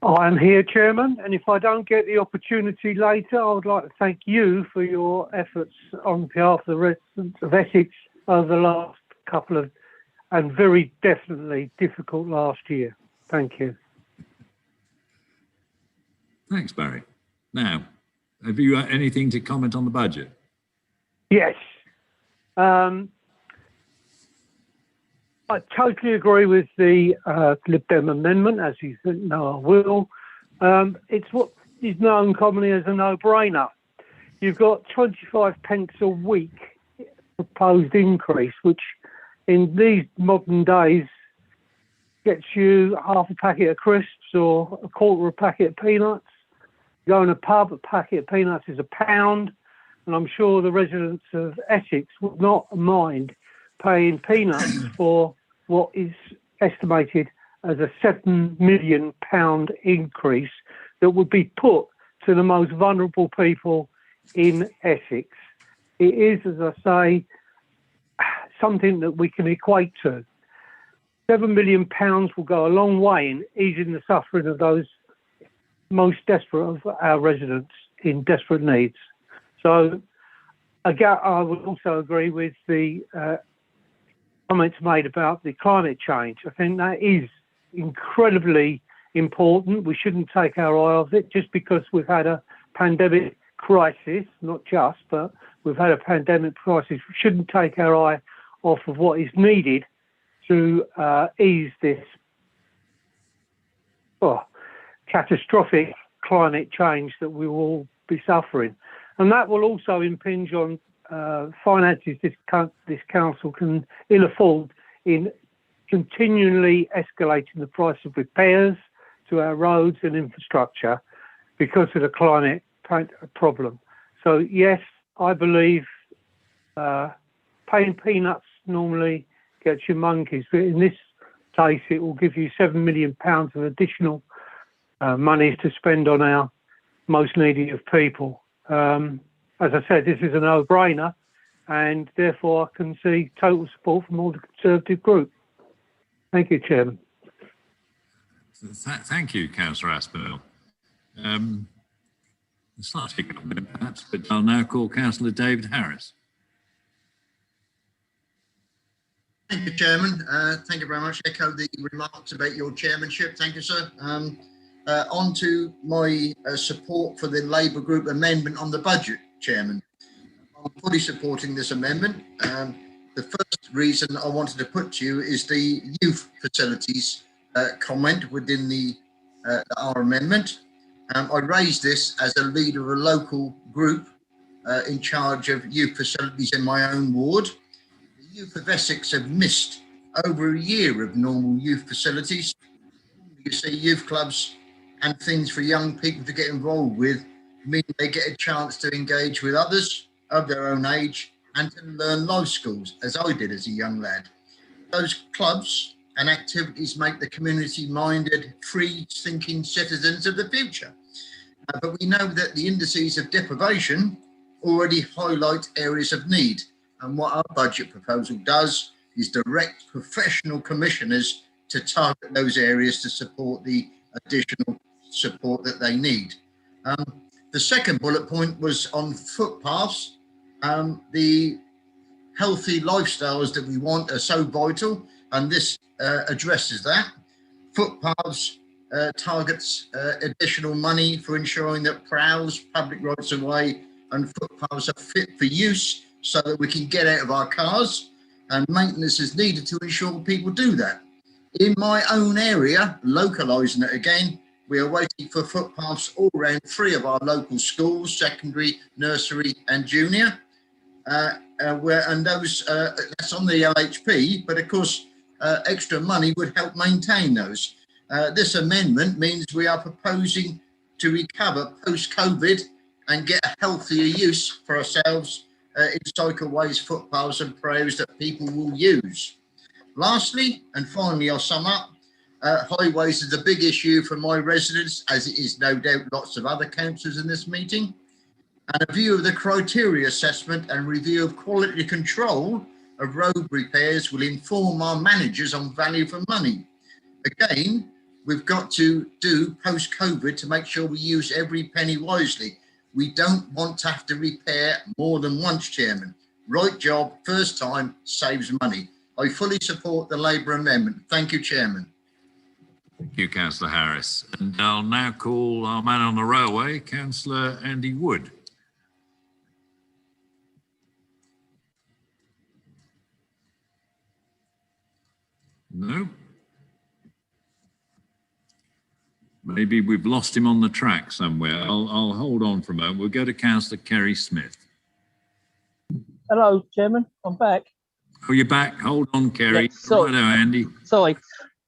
I'm here, Chairman, and if I don't get the opportunity later, I would like to thank you for your efforts on behalf of the residents of Essex over the last couple of, and very definitely difficult last year. Thank you. Thanks, Barry. Now, have you got anything to comment on the budget? Yes. I totally agree with the Lib Dem amendment, as you know I will. It's what is known commonly as a no-brainer. You've got 25 pence a week proposed increase, which in these modern days gets you half a packet of crisps or a quarter of a packet of peanuts. You go in a pub, a packet of peanuts is £1, and I'm sure the residents of Essex would not mind paying peanuts for what is estimated as a £7 million increase that would be put to the most vulnerable people in Essex. It is, as I say, something that we can equate to. £7 million will go a long way in easing the suffering of those most desperate of our residents in desperate needs. So again, I would also agree with the comments made about the climate change. I think that is incredibly important. We shouldn't take our eye off it just because we've had a pandemic crisis, not just, but we've had a pandemic crisis. We shouldn't take our eye off of what is needed to ease this catastrophic climate change that we will all be suffering. And that will also impinge on finances this council can ill afford in continually escalating the price of repairs to our roads and infrastructure because of the climate problem. So yes, I believe paying peanuts normally gets you monkeys, but in this case it will give you £7 million of additional money to spend on our most needy of people. As I said, this is a no-brainer, and therefore I can see total support from all the Conservative group. Thank you, Chairman. Thank you, Councillor Aspinall. Slightly perhaps, but I'll now call Councillor David Harris. Thank you, Chairman. Thank you very much. Echo the remarks about your chairmanship. Thank you, sir. On to my support for the Labour Group amendment on the budget, Chairman. I'm fully supporting this amendment. The first reason I wanted to put to you is the youth facilities comment within the our amendment. I raised this as a leader of a local group in charge of youth facilities in my own ward. The youth of Essex have missed over a year of normal youth facilities. You see, youth clubs and things for young people to get involved with mean they get a chance to engage with others of their own age and to learn life skills, as I did as a young lad. Those clubs and activities make the community-minded, free-thinking citizens of the future. But we know that the indices of deprivation already highlight areas of need. And what our budget proposal does is direct professional commissioners to target those areas to support the additional support that they need. The second bullet point was on footpaths. The healthy lifestyles that we want are so vital, and this addresses that. Footpaths targets additional money for ensuring that prowls, public rights of way and footpaths are fit for use so that we can get out of our cars. and maintenance is needed to ensure people do that. In my own area, localising it again, we are waiting for footpaths all around 3 of our local schools, secondary, nursery and junior. That's on the LHP, but of course, extra money would help maintain those. This amendment means we are proposing to recover post-COVID and get a healthier use for ourselves in cycleways, footpaths and trails that people will use. Lastly, and finally, I'll sum up, highways is a big issue for my residents, as it is no doubt lots of other councillors in this meeting. And a view of the criteria assessment and review of quality control of road repairs will inform our managers on value for money. Again, we've got to do post-COVID to make sure we use every penny wisely. We don't want to have to repair more than once, Chairman. Right job, first time, saves money. I fully support the Labour amendment. Thank you, Chairman. Thank you, Councillor Harris. And I'll now call our man on the railway, Councillor Andy Wood. No? Maybe we've lost him on the track somewhere. I'll hold on for a moment. We'll go to Councillor Kerry Smith. Hello, Chairman. I'm back. Oh, you're back. Hold on, Kerry. Yeah, sorry. Righto, Andy. Sorry.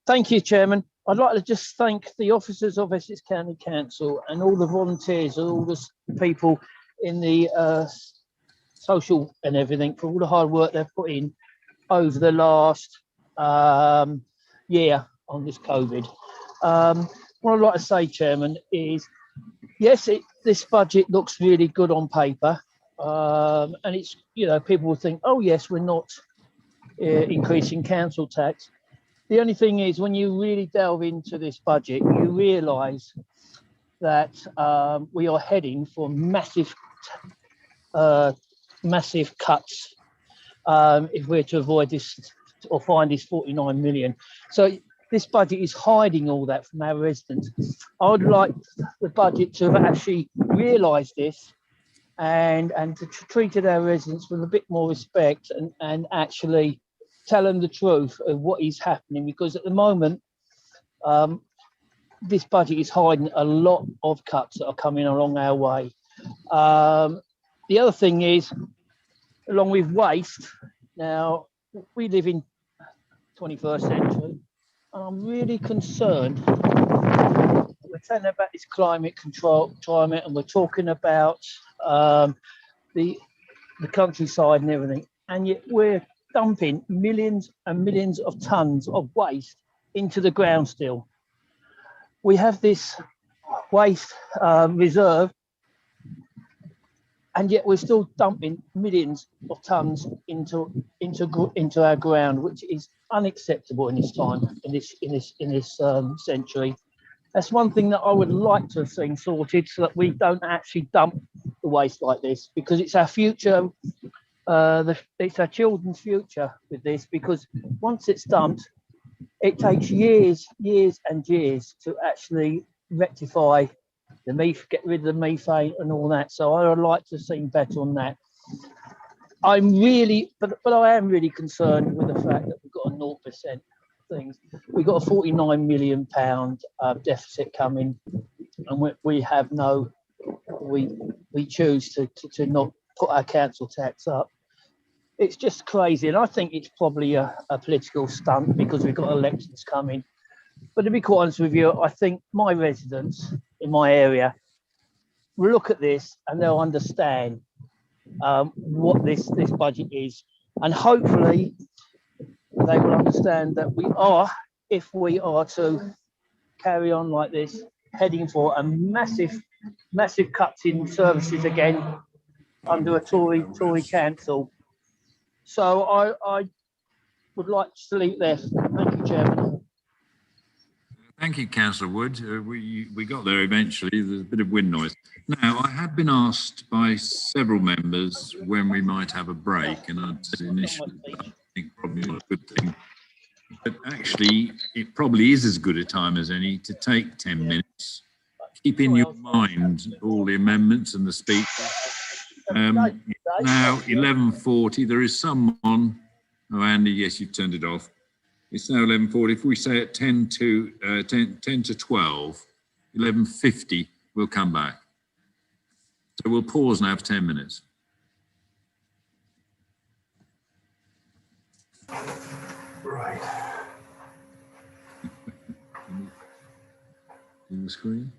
Thank you, Chairman. I'd like to just thank the officers of Essex County Council and all the volunteers and all the people in the social and everything for all the hard work they've put in over the last year on this COVID. What I'd like to say, Chairman, is yes, this budget looks really good on paper, and it's, you know, people will think, oh yes, we're not increasing council tax. The only thing is, when you really delve into this budget, you realise that we are heading for massive cuts if we're to avoid this or find this 49 million. So this budget is hiding all that from our residents. I would like the budget to have actually realised this and to treated our residents with a bit more respect and actually tell them the truth of what is happening, because at the moment, this budget is hiding a lot of cuts that are coming along our way. The other thing is, along with waste, now we live in 21st century, and I'm really concerned. We're talking about this climate, and we're talking about the countryside and everything, and yet we're dumping millions and millions of tons of waste into the ground still. We have this waste reserve, and yet we're still dumping millions of tons into our ground, which is unacceptable in this time, in this century. That's one thing that I would like to have seen sorted, so that we don't actually dump the waste like this, because it's our future. It's our children's future with this, because once it's dumped, it takes years and years to actually rectify get rid of the methane and all that. So I would like to see better on that. I'm really, but I am really concerned with the fact that we've got a 0% things. We've got a £49 million deficit coming, and we have no, we choose to not put our council tax up. It's just crazy, and I think it's probably a political stunt because we've got elections coming. But to be quite honest with you, I think my residents in my area will look at this and they'll understand what this budget is, and hopefully they will understand that if we are to carry on like this, heading for a massive cuts in services again under a Tory council. So I would like to leave there. Thank you, Chairman. Thank you, Councillor Wood. We got there eventually. There's a bit of wind noise. Now, I have been asked by several members when we might have a break, and I said initially that I think probably not a good thing. But actually, it probably is as good a time as any to take 10 minutes. Keep in your mind all the amendments and the speeches. Now 11:40. There is someone Oh, Andy, yes, you've turned it off. It's now 11:40. If we say at 10 to 12, 11:50, we'll come back. So we'll pause now for 10 minutes. Right. In the screen.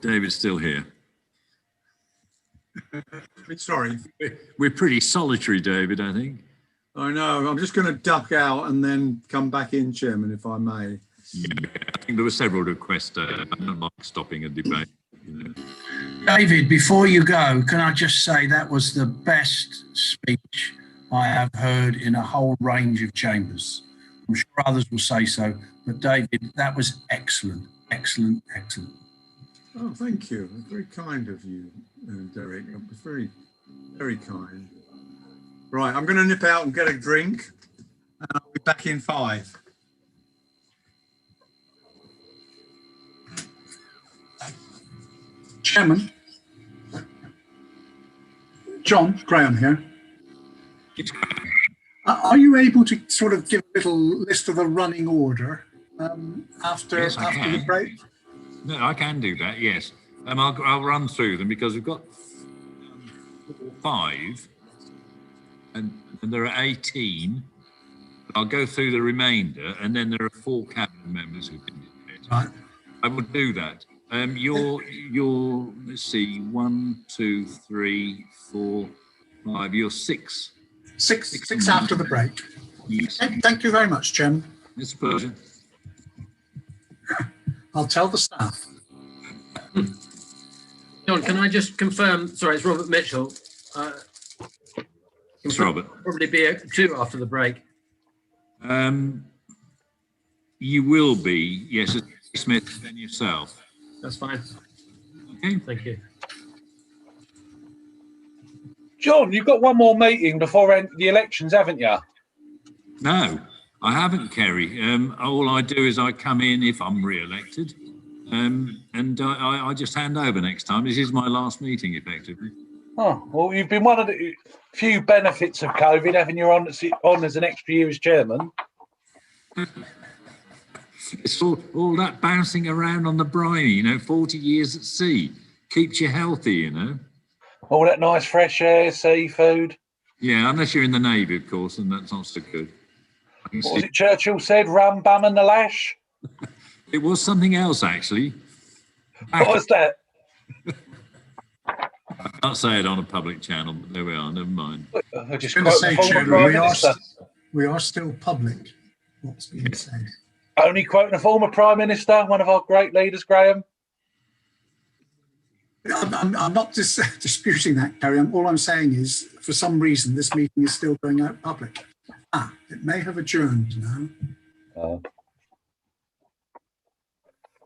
David's still here. Sorry. We're pretty solitary, David, I think. I know. I'm just going to duck out and then come back in, Chairman, if I may. Yeah, I think there were several requests. I don't like stopping a debate. You know. David, before you go, can I just say that was the best speech I have heard in a whole range of chambers. I'm sure others will say so, but David, that was excellent, excellent, excellent. Oh, thank you. Very kind of you, Derek. It was very, very kind. Right, I'm going to nip out and get a drink, and I'll be back in 5. Chairman, John Graham here. Are you able to sort of give a little list of the running order after the break? No, I can do that, yes. I'll run through them because we've got 5 and there are 18. I'll go through the remainder and then there are 4 cabinet members who've been indicated. Right. I will do that. You're, let's see, 1, 2, 3, 4, 5. You're 6. Six after the break. Yes. Thank you very much, Chairman. It's a pleasure. I'll tell the staff. John, can I just confirm? Sorry, it's Robert Mitchell. It's Robert. Probably be 2 after the break. You will be, yes, Smith, then yourself. That's fine. Okay. Thank you. John, you've got one more meeting before the elections, haven't you? No, I haven't, Kerry. All I do is I come in if I'm re-elected, and I just hand over next time. This is my last meeting, effectively. Oh, well, you've been one of the few benefits of COVID, having you on as an extra year as chairman. It's all that bouncing around on the briny, 40 years at sea. Keeps you healthy, All that nice fresh air, seafood. Yeah, unless you're in the Navy, of course, and that's not so good. What was it Churchill said, rum, bum and the lash? It was something else, actually. What was that? I can't say it on a public channel, but there we are, never mind. I just going to say, Chairman, we are still public, what's being said. Only quoting a former Prime Minister, one of our great leaders, Graham. I'm not disputing that, Kerry. All I'm saying is, for some reason, this meeting is still going out public. It may have adjourned now.